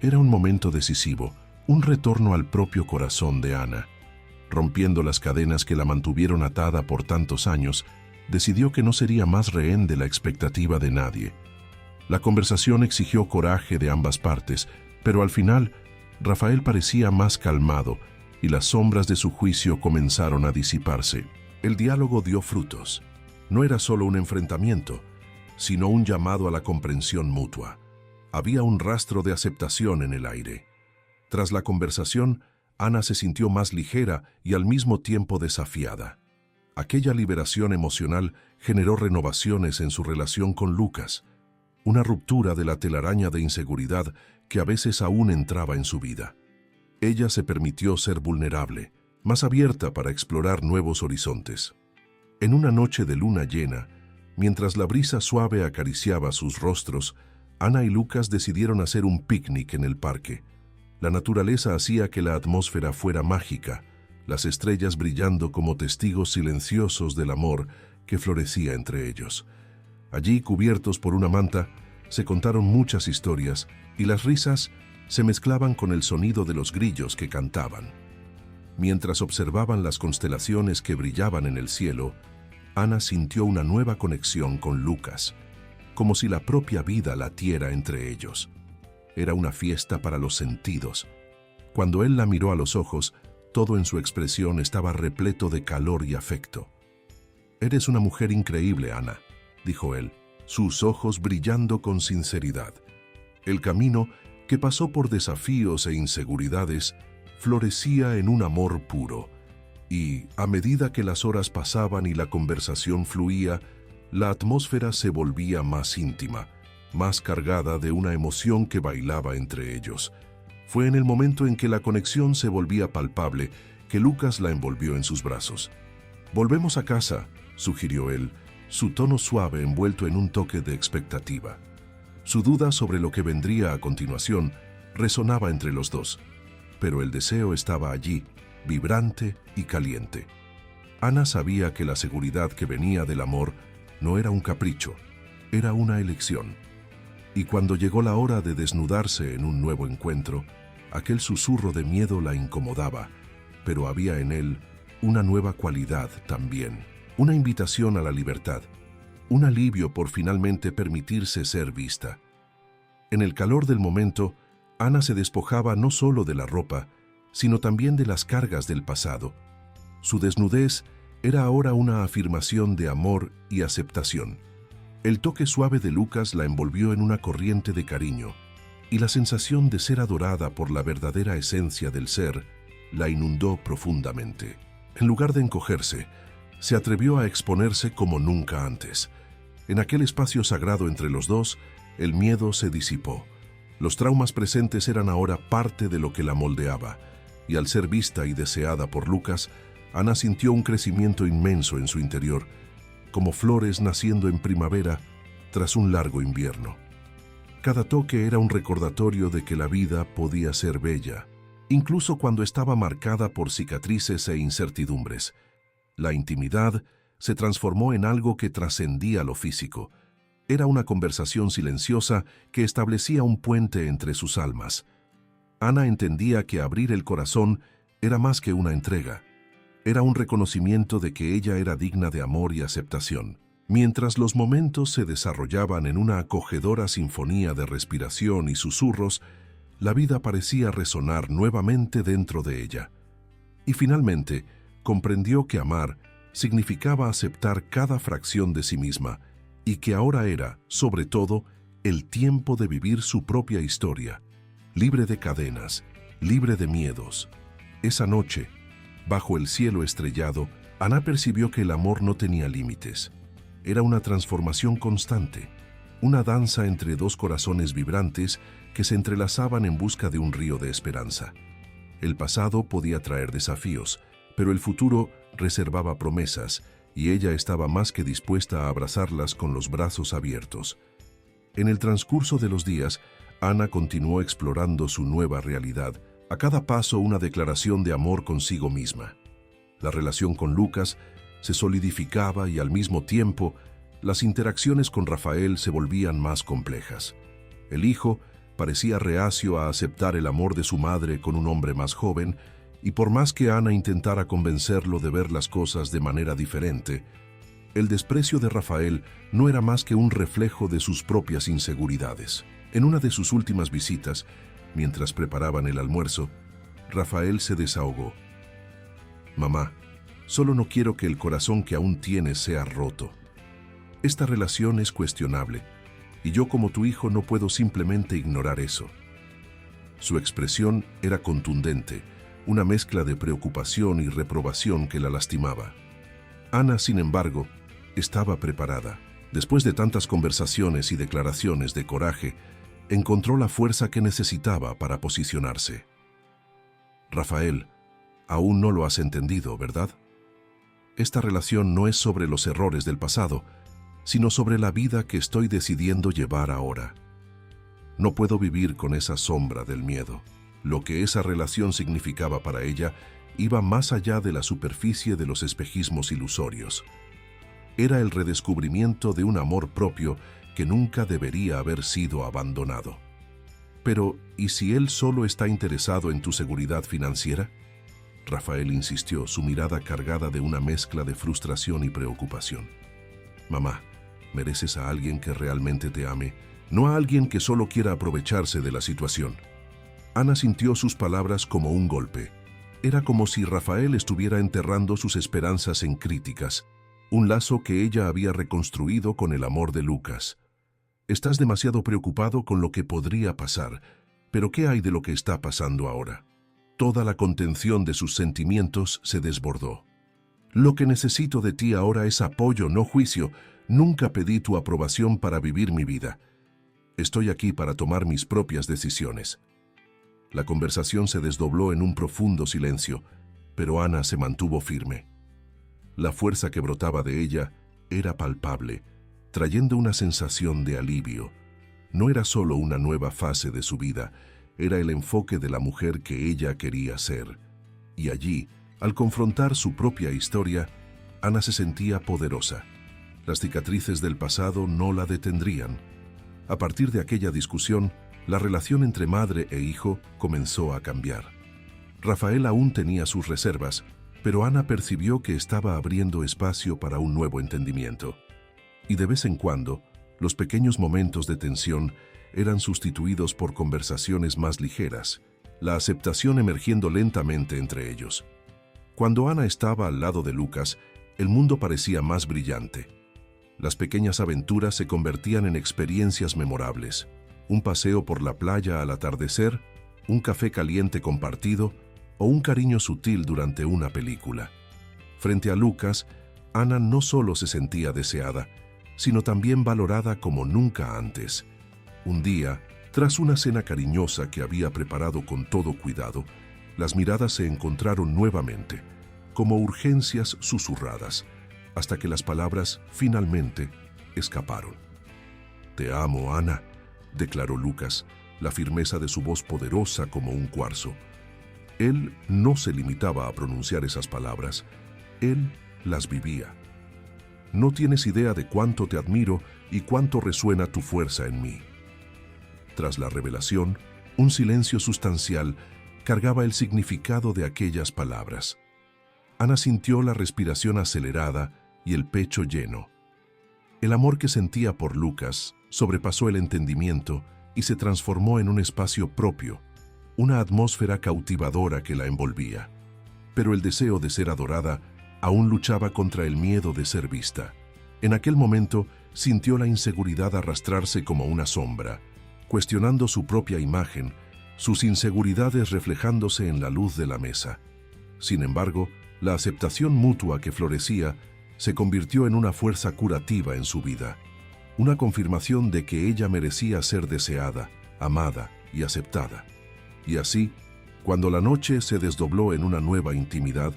Era un momento decisivo, un retorno al propio corazón de Ana. Rompiendo las cadenas que la mantuvieron atada por tantos años, decidió que no sería más rehén de la expectativa de nadie. La conversación exigió coraje de ambas partes, pero al final, Rafael parecía más calmado y las sombras de su juicio comenzaron a disiparse. El diálogo dio frutos. No era solo un enfrentamiento, sino un llamado a la comprensión mutua. Había un rastro de aceptación en el aire. Tras la conversación, Ana se sintió más ligera y al mismo tiempo desafiada. Aquella liberación emocional generó renovaciones en su relación con Lucas, una ruptura de la telaraña de inseguridad que a veces aún entraba en su vida. Ella se permitió ser vulnerable, más abierta para explorar nuevos horizontes. En una noche de luna llena, mientras la brisa suave acariciaba sus rostros, Ana y Lucas decidieron hacer un picnic en el parque. La naturaleza hacía que la atmósfera fuera mágica, las estrellas brillando como testigos silenciosos del amor que florecía entre ellos. Allí, cubiertos por una manta, se contaron muchas historias y las risas se mezclaban con el sonido de los grillos que cantaban. Mientras observaban las constelaciones que brillaban en el cielo, Ana sintió una nueva conexión con Lucas, como si la propia vida latiera entre ellos. Era una fiesta para los sentidos. Cuando él la miró a los ojos, todo en su expresión estaba repleto de calor y afecto. «Eres una mujer increíble, Ana», dijo él, sus ojos brillando con sinceridad. El camino, que pasó por desafíos e inseguridades, florecía en un amor puro, y, a medida que las horas pasaban y la conversación fluía, la atmósfera se volvía más íntima, más cargada de una emoción que bailaba entre ellos. Fue en el momento en que la conexión se volvía palpable que Lucas la envolvió en sus brazos. «Volvemos a casa», sugirió él, su tono suave envuelto en un toque de expectativa. Su duda sobre lo que vendría a continuación resonaba entre los dos, pero el deseo estaba allí, vibrante y caliente. Ana sabía que la seguridad que venía del amor no era un capricho, era una elección. Y cuando llegó la hora de desnudarse en un nuevo encuentro, aquel susurro de miedo la incomodaba, pero había en él una nueva cualidad también, una invitación a la libertad, un alivio por finalmente permitirse ser vista. En el calor del momento, Ana se despojaba no solo de la ropa, sino también de las cargas del pasado. Su desnudez era ahora una afirmación de amor y aceptación. El toque suave de Lucas la envolvió en una corriente de cariño, y la sensación de ser adorada por la verdadera esencia del ser la inundó profundamente. En lugar de encogerse, se atrevió a exponerse como nunca antes. En aquel espacio sagrado entre los dos, el miedo se disipó. Los traumas presentes eran ahora parte de lo que la moldeaba, y al ser vista y deseada por Lucas, Ana sintió un crecimiento inmenso en su interior, como flores naciendo en primavera tras un largo invierno. Cada toque era un recordatorio de que la vida podía ser bella, incluso cuando estaba marcada por cicatrices e incertidumbres. La intimidad se transformó en algo que trascendía lo físico. Era una conversación silenciosa que establecía un puente entre sus almas. Ana entendía que abrir el corazón era más que una entrega. Era un reconocimiento de que ella era digna de amor y aceptación. Mientras los momentos se desarrollaban en una acogedora sinfonía de respiración y susurros, la vida parecía resonar nuevamente dentro de ella. Y finalmente, comprendió que amar significaba aceptar cada fracción de sí misma y que ahora era, sobre todo, el tiempo de vivir su propia historia, libre de cadenas, libre de miedos. Esa noche, bajo el cielo estrellado, Ana percibió que el amor no tenía límites. Era una transformación constante, una danza entre dos corazones vibrantes que se entrelazaban en busca de un río de esperanza. El pasado podía traer desafíos, pero el futuro reservaba promesas, y ella estaba más que dispuesta a abrazarlas con los brazos abiertos. En el transcurso de los días, Ana continuó explorando su nueva realidad, a cada paso una declaración de amor consigo misma. La relación con Lucas se solidificaba y al mismo tiempo, las interacciones con Rafael se volvían más complejas. El hijo parecía reacio a aceptar el amor de su madre con un hombre más joven, y por más que Ana intentara convencerlo de ver las cosas de manera diferente, el desprecio de Rafael no era más que un reflejo de sus propias inseguridades. En una de sus últimas visitas, mientras preparaban el almuerzo, Rafael se desahogó. «Mamá, solo no quiero que el corazón que aún tienes sea roto. Esta relación es cuestionable, y yo como tu hijo no puedo simplemente ignorar eso». Su expresión era contundente, una mezcla de preocupación y reprobación que la lastimaba. Ana, sin embargo, estaba preparada. Después de tantas conversaciones y declaraciones de coraje, encontró la fuerza que necesitaba para posicionarse. «Rafael, aún no lo has entendido, ¿verdad? Esta relación no es sobre los errores del pasado, sino sobre la vida que estoy decidiendo llevar ahora. No puedo vivir con esa sombra del miedo». Lo que esa relación significaba para ella iba más allá de la superficie de los espejismos ilusorios. Era el redescubrimiento de un amor propio que nunca debería haber sido abandonado. Pero, ¿y si él solo está interesado en tu seguridad financiera? Rafael insistió, su mirada cargada de una mezcla de frustración y preocupación. Mamá, mereces a alguien que realmente te ame, no a alguien que solo quiera aprovecharse de la situación. Ana sintió sus palabras como un golpe. Era como si Rafael estuviera enterrando sus esperanzas en críticas, un lazo que ella había reconstruido con el amor de Lucas. Estás demasiado preocupado con lo que podría pasar, pero ¿qué hay de lo que está pasando ahora? Toda la contención de sus sentimientos se desbordó. Lo que necesito de ti ahora es apoyo, no juicio. Nunca pedí tu aprobación para vivir mi vida. Estoy aquí para tomar mis propias decisiones. La conversación se desdobló en un profundo silencio, pero Ana se mantuvo firme. La fuerza que brotaba de ella era palpable, trayendo una sensación de alivio. No era solo una nueva fase de su vida, era el enfoque de la mujer que ella quería ser. Y allí, al confrontar su propia historia, Ana se sentía poderosa. Las cicatrices del pasado no la detendrían. A partir de aquella discusión, la relación entre madre e hijo comenzó a cambiar. Rafael aún tenía sus reservas, pero Ana percibió que estaba abriendo espacio para un nuevo entendimiento. Y de vez en cuando, los pequeños momentos de tensión eran sustituidos por conversaciones más ligeras, la aceptación emergiendo lentamente entre ellos. Cuando Ana estaba al lado de Lucas, el mundo parecía más brillante. Las pequeñas aventuras se convertían en experiencias memorables. Un paseo por la playa al atardecer, un café caliente compartido o un cariño sutil durante una película. Frente a Lucas, Ana no solo se sentía deseada, sino también valorada como nunca antes. Un día, tras una cena cariñosa que había preparado con todo cuidado, las miradas se encontraron nuevamente, como urgencias susurradas, hasta que las palabras finalmente escaparon. «Te amo, Ana», declaró Lucas, la firmeza de su voz poderosa como un cuarzo. Él no se limitaba a pronunciar esas palabras, él las vivía. «No tienes idea de cuánto te admiro y cuánto resuena tu fuerza en mí». Tras la revelación, un silencio sustancial cargaba el significado de aquellas palabras. Ana sintió la respiración acelerada y el pecho lleno. El amor que sentía por Lucas sobrepasó el entendimiento y se transformó en un espacio propio, una atmósfera cautivadora que la envolvía. Pero el deseo de ser adorada aún luchaba contra el miedo de ser vista. En aquel momento sintió la inseguridad arrastrarse como una sombra, cuestionando su propia imagen, sus inseguridades reflejándose en la luz de la mesa. Sin embargo, la aceptación mutua que florecía se convirtió en una fuerza curativa en su vida, una confirmación de que ella merecía ser deseada, amada y aceptada. Y así, cuando la noche se desdobló en una nueva intimidad,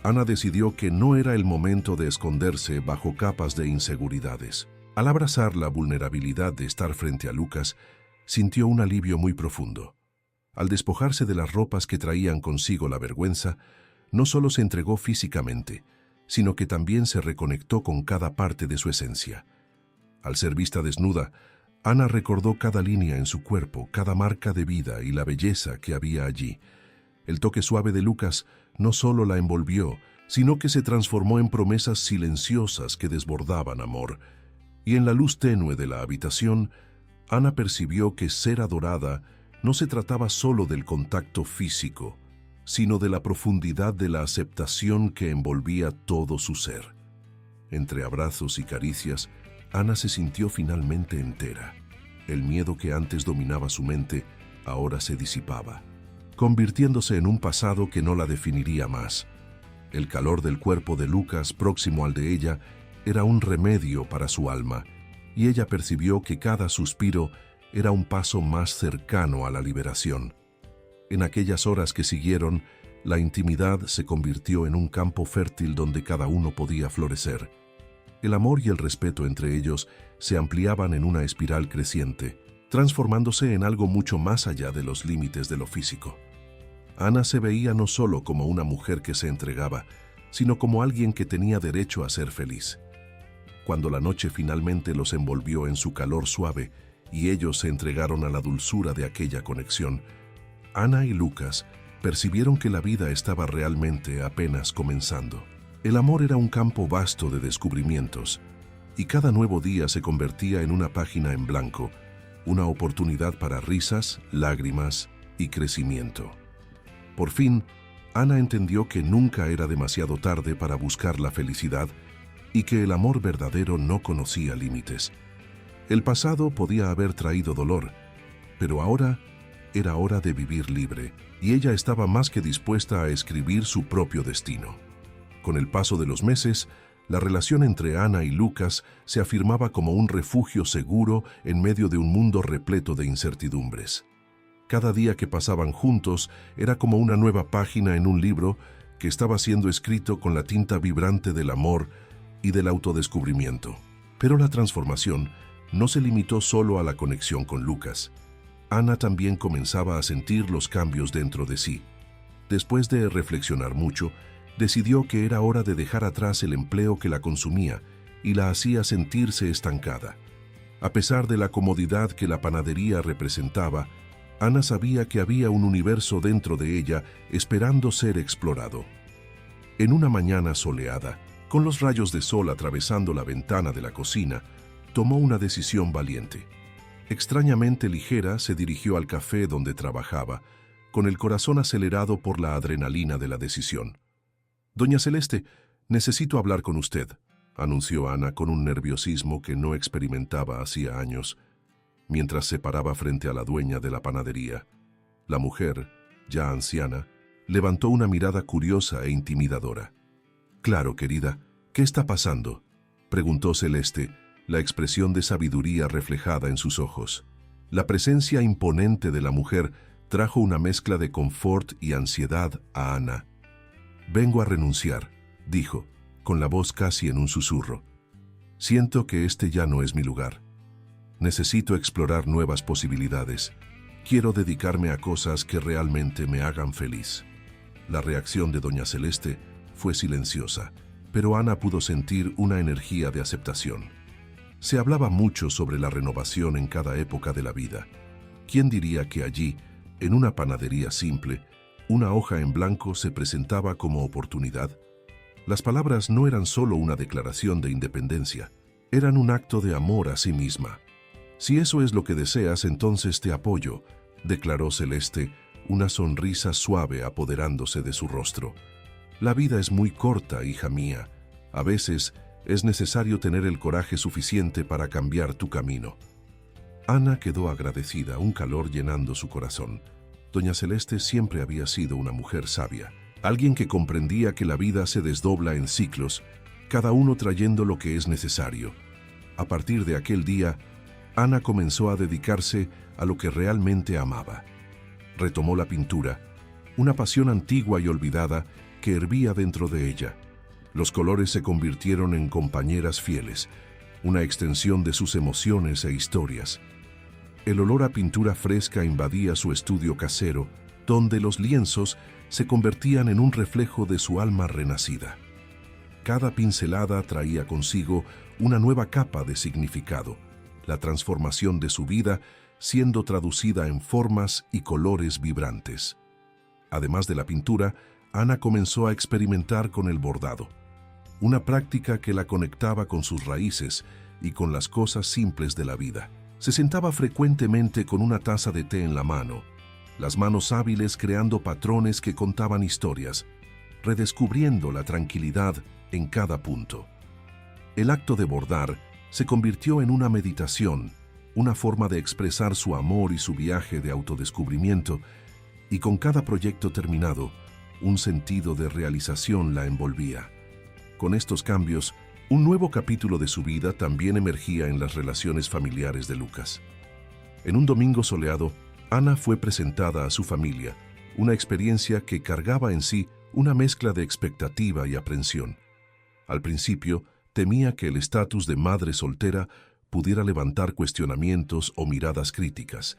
Ana decidió que no era el momento de esconderse bajo capas de inseguridades. Al abrazar la vulnerabilidad de estar frente a Lucas, sintió un alivio muy profundo. Al despojarse de las ropas que traían consigo la vergüenza, no solo se entregó físicamente, sino que también se reconectó con cada parte de su esencia. Al ser vista desnuda, Ana recordó cada línea en su cuerpo, cada marca de vida y la belleza que había allí. El toque suave de Lucas no solo la envolvió, sino que se transformó en promesas silenciosas que desbordaban amor. Y en la luz tenue de la habitación, Ana percibió que ser adorada no se trataba solo del contacto físico, sino de la profundidad de la aceptación que envolvía todo su ser. Entre abrazos y caricias, Ana se sintió finalmente entera. El miedo que antes dominaba su mente ahora se disipaba, convirtiéndose en un pasado que no la definiría más. El calor del cuerpo de Lucas, próximo al de ella, era un remedio para su alma, y ella percibió que cada suspiro era un paso más cercano a la liberación. En aquellas horas que siguieron, la intimidad se convirtió en un campo fértil donde cada uno podía florecer. El amor y el respeto entre ellos se ampliaban en una espiral creciente, transformándose en algo mucho más allá de los límites de lo físico. Ana se veía no solo como una mujer que se entregaba, sino como alguien que tenía derecho a ser feliz. Cuando la noche finalmente los envolvió en su calor suave y ellos se entregaron a la dulzura de aquella conexión, Ana y Lucas percibieron que la vida estaba realmente apenas comenzando. El amor era un campo vasto de descubrimientos, y cada nuevo día se convertía en una página en blanco, una oportunidad para risas, lágrimas y crecimiento. Por fin, Ana entendió que nunca era demasiado tarde para buscar la felicidad y que el amor verdadero no conocía límites. El pasado podía haber traído dolor, pero ahora era hora de vivir libre, y ella estaba más que dispuesta a escribir su propio destino. Con el paso de los meses, la relación entre Ana y Lucas se afirmaba como un refugio seguro en medio de un mundo repleto de incertidumbres. Cada día que pasaban juntos era como una nueva página en un libro que estaba siendo escrito con la tinta vibrante del amor y del autodescubrimiento. Pero la transformación no se limitó solo a la conexión con Lucas. Ana también comenzaba a sentir los cambios dentro de sí. Después de reflexionar mucho, decidió que era hora de dejar atrás el empleo que la consumía y la hacía sentirse estancada. A pesar de la comodidad que la panadería representaba, Ana sabía que había un universo dentro de ella esperando ser explorado. En una mañana soleada, con los rayos de sol atravesando la ventana de la cocina, tomó una decisión valiente. Extrañamente ligera, se dirigió al café donde trabajaba, con el corazón acelerado por la adrenalina de la decisión. «Doña Celeste, necesito hablar con usted», anunció Ana con un nerviosismo que no experimentaba hacía años, mientras se paraba frente a la dueña de la panadería. La mujer, ya anciana, levantó una mirada curiosa e intimidadora. «Claro, querida, ¿qué está pasando?», preguntó Celeste, la expresión de sabiduría reflejada en sus ojos. La presencia imponente de la mujer trajo una mezcla de confort y ansiedad a Ana. «Vengo a renunciar», dijo, con la voz casi en un susurro. «Siento que este ya no es mi lugar. Necesito explorar nuevas posibilidades. Quiero dedicarme a cosas que realmente me hagan feliz». La reacción de doña Celeste fue silenciosa, pero Ana pudo sentir una energía de aceptación. Se hablaba mucho sobre la renovación en cada época de la vida. ¿Quién diría que allí, en una panadería simple, una hoja en blanco se presentaba como oportunidad? Las palabras no eran solo una declaración de independencia, eran un acto de amor a sí misma. «Si eso es lo que deseas, entonces te apoyo», declaró Celeste, una sonrisa suave apoderándose de su rostro. «La vida es muy corta, hija mía. A veces es necesario tener el coraje suficiente para cambiar tu camino». Ana quedó agradecida, un calor llenando su corazón. Doña Celeste siempre había sido una mujer sabia, alguien que comprendía que la vida se desdobla en ciclos, cada uno trayendo lo que es necesario. A partir de aquel día, Ana comenzó a dedicarse a lo que realmente amaba. Retomó la pintura, una pasión antigua y olvidada que hervía dentro de ella. Los colores se convirtieron en compañeras fieles, una extensión de sus emociones e historias. El olor a pintura fresca invadía su estudio casero, donde los lienzos se convertían en un reflejo de su alma renacida. Cada pincelada traía consigo una nueva capa de significado, la transformación de su vida siendo traducida en formas y colores vibrantes. Además de la pintura, Ana comenzó a experimentar con el bordado, una práctica que la conectaba con sus raíces y con las cosas simples de la vida. Se sentaba frecuentemente con una taza de té en la mano, las manos hábiles creando patrones que contaban historias, redescubriendo la tranquilidad en cada punto. El acto de bordar se convirtió en una meditación, una forma de expresar su amor y su viaje de autodescubrimiento, y con cada proyecto terminado, un sentido de realización la envolvía. Con estos cambios, un nuevo capítulo de su vida también emergía en las relaciones familiares de Lucas. En un domingo soleado, Ana fue presentada a su familia, una experiencia que cargaba en sí una mezcla de expectativa y aprensión. Al principio, temía que el estatus de madre soltera pudiera levantar cuestionamientos o miradas críticas,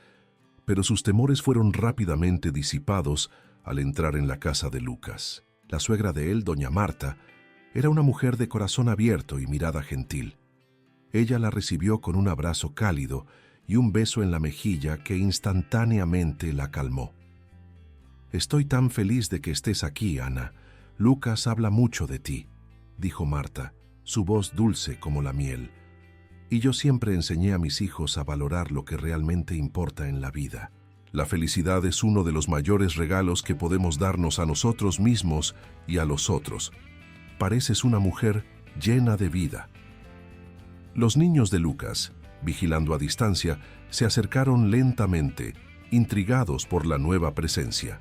pero sus temores fueron rápidamente disipados al entrar en la casa de Lucas. La suegra de él, doña Marta, era una mujer de corazón abierto y mirada gentil. Ella la recibió con un abrazo cálido y un beso en la mejilla que instantáneamente la calmó. Estoy tan feliz de que estés aquí, Ana. Lucas habla mucho de ti, dijo Marta, su voz dulce como la miel. Y yo siempre enseñé a mis hijos a valorar lo que realmente importa en la vida. La felicidad es uno de los mayores regalos que podemos darnos a nosotros mismos y a los otros. Pareces una mujer llena de vida. Los niños de Lucas, vigilando a distancia, se acercaron lentamente, intrigados por la nueva presencia.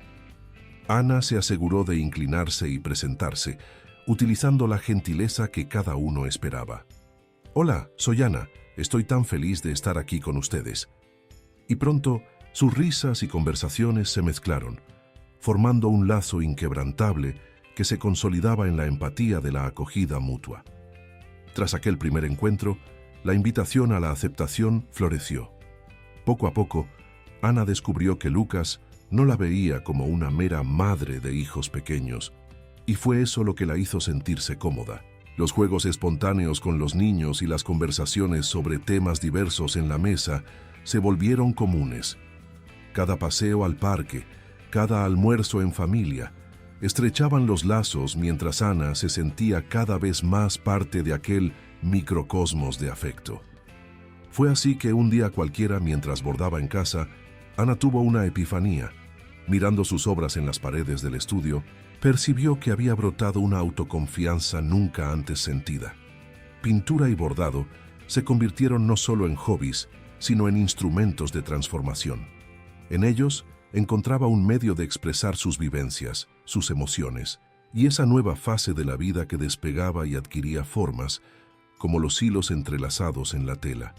Ana se aseguró de inclinarse y presentarse, utilizando la gentileza que cada uno esperaba. «Hola, soy Ana. Estoy tan feliz de estar aquí con ustedes». Y pronto, sus risas y conversaciones se mezclaron, formando un lazo inquebrantable que se consolidaba en la empatía de la acogida mutua. Tras aquel primer encuentro, la invitación a la aceptación floreció. Poco a poco, Ana descubrió que Lucas no la veía como una mera madre de hijos pequeños, y fue eso lo que la hizo sentirse cómoda. Los juegos espontáneos con los niños y las conversaciones sobre temas diversos en la mesa se volvieron comunes. Cada paseo al parque, cada almuerzo en familia, estrechaban los lazos mientras Ana se sentía cada vez más parte de aquel microcosmos de afecto. Fue así que un día cualquiera, mientras bordaba en casa, Ana tuvo una epifanía. Mirando sus obras en las paredes del estudio, percibió que había brotado una autoconfianza nunca antes sentida. Pintura y bordado se convirtieron no solo en hobbies, sino en instrumentos de transformación. En ellos encontraba un medio de expresar sus vivencias, sus emociones, y esa nueva fase de la vida que despegaba y adquiría formas, como los hilos entrelazados en la tela.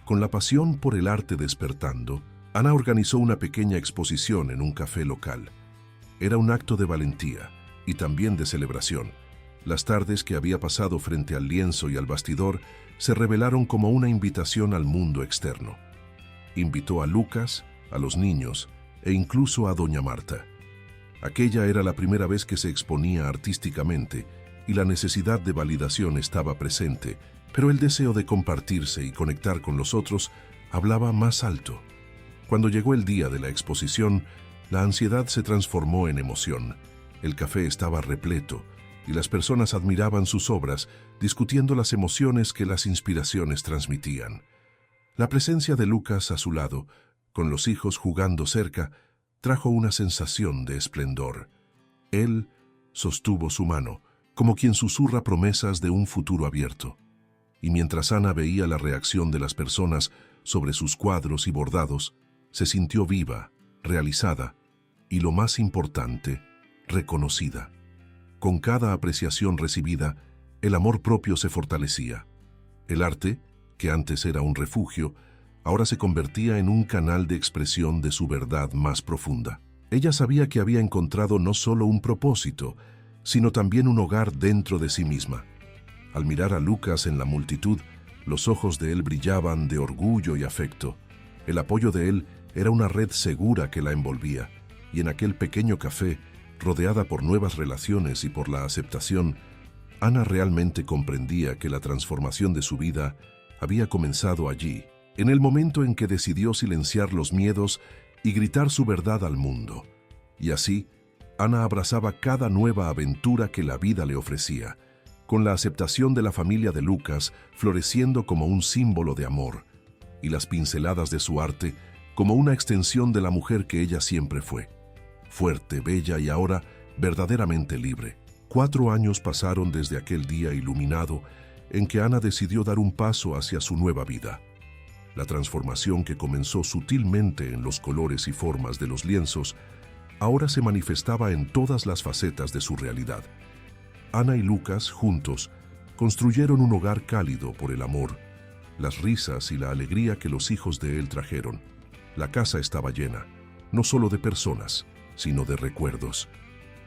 Con la pasión por el arte despertando, Ana organizó una pequeña exposición en un café local. Era un acto de valentía y también de celebración. Las tardes que había pasado frente al lienzo y al bastidor se revelaron como una invitación al mundo externo. Invitó a Lucas, a los niños e incluso a doña Marta. Aquella era la primera vez que se exponía artísticamente y la necesidad de validación estaba presente, pero el deseo de compartirse y conectar con los otros hablaba más alto. Cuando llegó el día de la exposición, la ansiedad se transformó en emoción. El café estaba repleto y las personas admiraban sus obras, discutiendo las emociones que las inspiraciones transmitían. La presencia de Lucas a su lado, con los hijos jugando cerca, trajo una sensación de esplendor. Él sostuvo su mano, como quien susurra promesas de un futuro abierto. Y mientras Ana veía la reacción de las personas sobre sus cuadros y bordados, se sintió viva, realizada y, lo más importante, reconocida. Con cada apreciación recibida, el amor propio se fortalecía. El arte, que antes era un refugio, ahora se convertía en un canal de expresión de su verdad más profunda. Ella sabía que había encontrado no solo un propósito, sino también un hogar dentro de sí misma. Al mirar a Lucas en la multitud, los ojos de él brillaban de orgullo y afecto. El apoyo de él era una red segura que la envolvía, y en aquel pequeño café, rodeada por nuevas relaciones y por la aceptación, Ana realmente comprendía que la transformación de su vida había comenzado allí, en el momento en que decidió silenciar los miedos y gritar su verdad al mundo. Y así, Ana abrazaba cada nueva aventura que la vida le ofrecía, con la aceptación de la familia de Lucas floreciendo como un símbolo de amor, y las pinceladas de su arte como una extensión de la mujer que ella siempre fue, fuerte, bella y ahora verdaderamente libre. 4 años pasaron desde aquel día iluminado en que Ana decidió dar un paso hacia su nueva vida. La transformación que comenzó sutilmente en los colores y formas de los lienzos, ahora se manifestaba en todas las facetas de su realidad. Ana y Lucas, juntos, construyeron un hogar cálido por el amor, las risas y la alegría que los hijos de él trajeron. La casa estaba llena, no solo de personas, sino de recuerdos.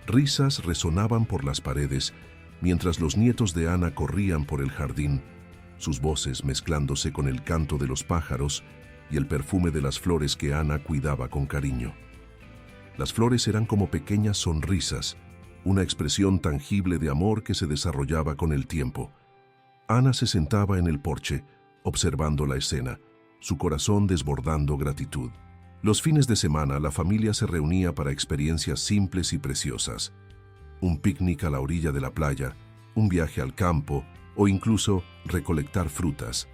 Risas resonaban por las paredes, mientras los nietos de Ana corrían por el jardín, sus voces mezclándose con el canto de los pájaros y el perfume de las flores que Ana cuidaba con cariño. Las flores eran como pequeñas sonrisas, una expresión tangible de amor que se desarrollaba con el tiempo. Ana se sentaba en el porche, observando la escena, su corazón desbordando gratitud. Los fines de semana la familia se reunía para experiencias simples y preciosas. Un picnic a la orilla de la playa, un viaje al campo o incluso recolectar frutas.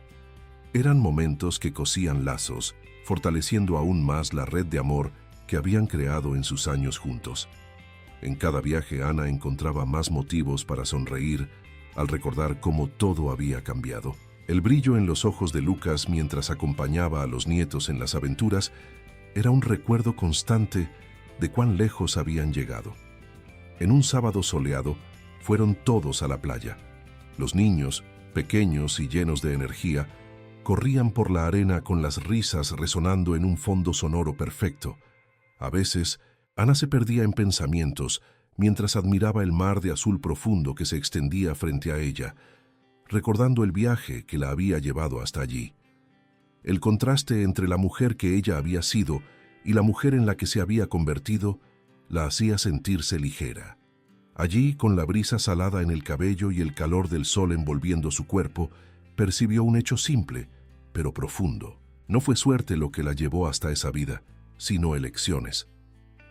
Eran momentos que cosían lazos, fortaleciendo aún más la red de amor que habían creado en sus años juntos. En cada viaje Ana encontraba más motivos para sonreír al recordar cómo todo había cambiado. El brillo en los ojos de Lucas mientras acompañaba a los nietos en las aventuras era un recuerdo constante de cuán lejos habían llegado. En un sábado soleado, fueron todos a la playa. Los niños, pequeños y llenos de energía, corrían por la arena con las risas resonando en un fondo sonoro perfecto. A veces, Ana se perdía en pensamientos mientras admiraba el mar de azul profundo que se extendía frente a ella, recordando el viaje que la había llevado hasta allí. El contraste entre la mujer que ella había sido y la mujer en la que se había convertido la hacía sentirse ligera. Allí, con la brisa salada en el cabello y el calor del sol envolviendo su cuerpo, percibió un hecho simple, pero profundo. No fue suerte lo que la llevó hasta esa vida, sino elecciones.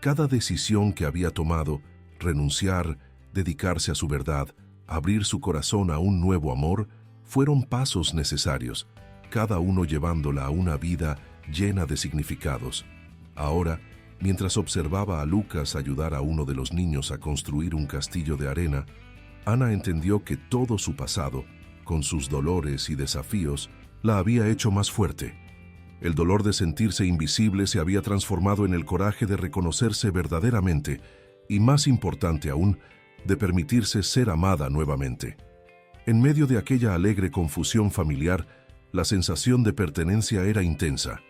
Cada decisión que había tomado, renunciar, dedicarse a su verdad, abrir su corazón a un nuevo amor, fueron pasos necesarios, cada uno llevándola a una vida llena de significados. Ahora, mientras observaba a Lucas ayudar a uno de los niños a construir un castillo de arena, Ana entendió que todo su pasado, con sus dolores y desafíos, la había hecho más fuerte. El dolor de sentirse invisible se había transformado en el coraje de reconocerse verdaderamente y, más importante aún, de permitirse ser amada nuevamente. En medio de aquella alegre confusión familiar, la sensación de pertenencia era intensa.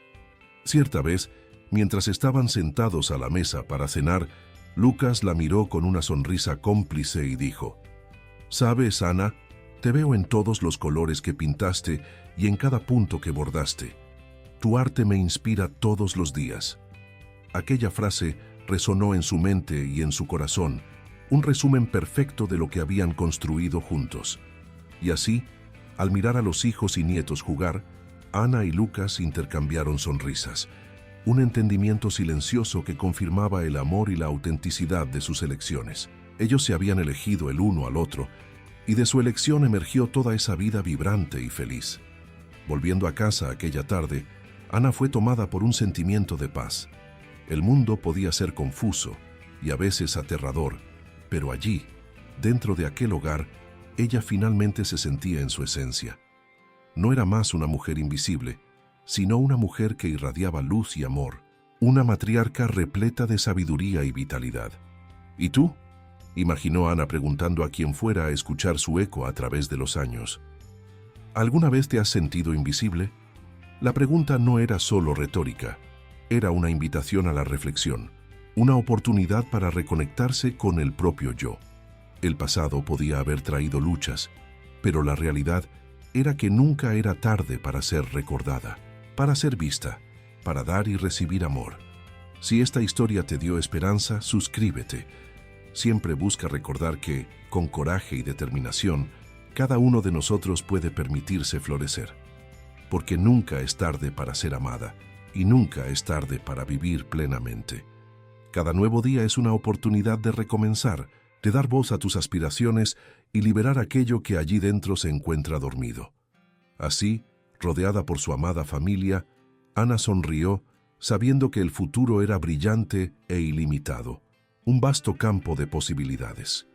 Cierta vez, mientras estaban sentados a la mesa para cenar, Lucas la miró con una sonrisa cómplice y dijo: «¿Sabes, Ana? Te veo en todos los colores que pintaste y en cada punto que bordaste. Tu arte me inspira todos los días». Aquella frase resonó en su mente y en su corazón, un resumen perfecto de lo que habían construido juntos. Y así, al mirar a los hijos y nietos jugar, Ana y Lucas intercambiaron sonrisas, un entendimiento silencioso que confirmaba el amor y la autenticidad de sus elecciones. Ellos se habían elegido el uno al otro, y de su elección emergió toda esa vida vibrante y feliz. Volviendo a casa aquella tarde, Ana fue tomada por un sentimiento de paz. El mundo podía ser confuso y a veces aterrador, pero allí, dentro de aquel hogar, ella finalmente se sentía en su esencia. No era más una mujer invisible, sino una mujer que irradiaba luz y amor, una matriarca repleta de sabiduría y vitalidad. ¿Y tú?, imaginó Ana preguntando a quien fuera a escuchar su eco a través de los años. ¿Alguna vez te has sentido invisible? La pregunta no era solo retórica, era una invitación a la reflexión, una oportunidad para reconectarse con el propio yo. El pasado podía haber traído luchas, pero la realidad era que nunca era tarde para ser recordada, para ser vista, para dar y recibir amor. Si esta historia te dio esperanza, suscríbete. Siempre busca recordar que, con coraje y determinación, cada uno de nosotros puede permitirse florecer. Porque nunca es tarde para ser amada y nunca es tarde para vivir plenamente. Cada nuevo día es una oportunidad de recomenzar, de dar voz a tus aspiraciones y liberar aquello que allí dentro se encuentra dormido. Así, rodeada por su amada familia, Ana sonrió, sabiendo que el futuro era brillante e ilimitado, un vasto campo de posibilidades.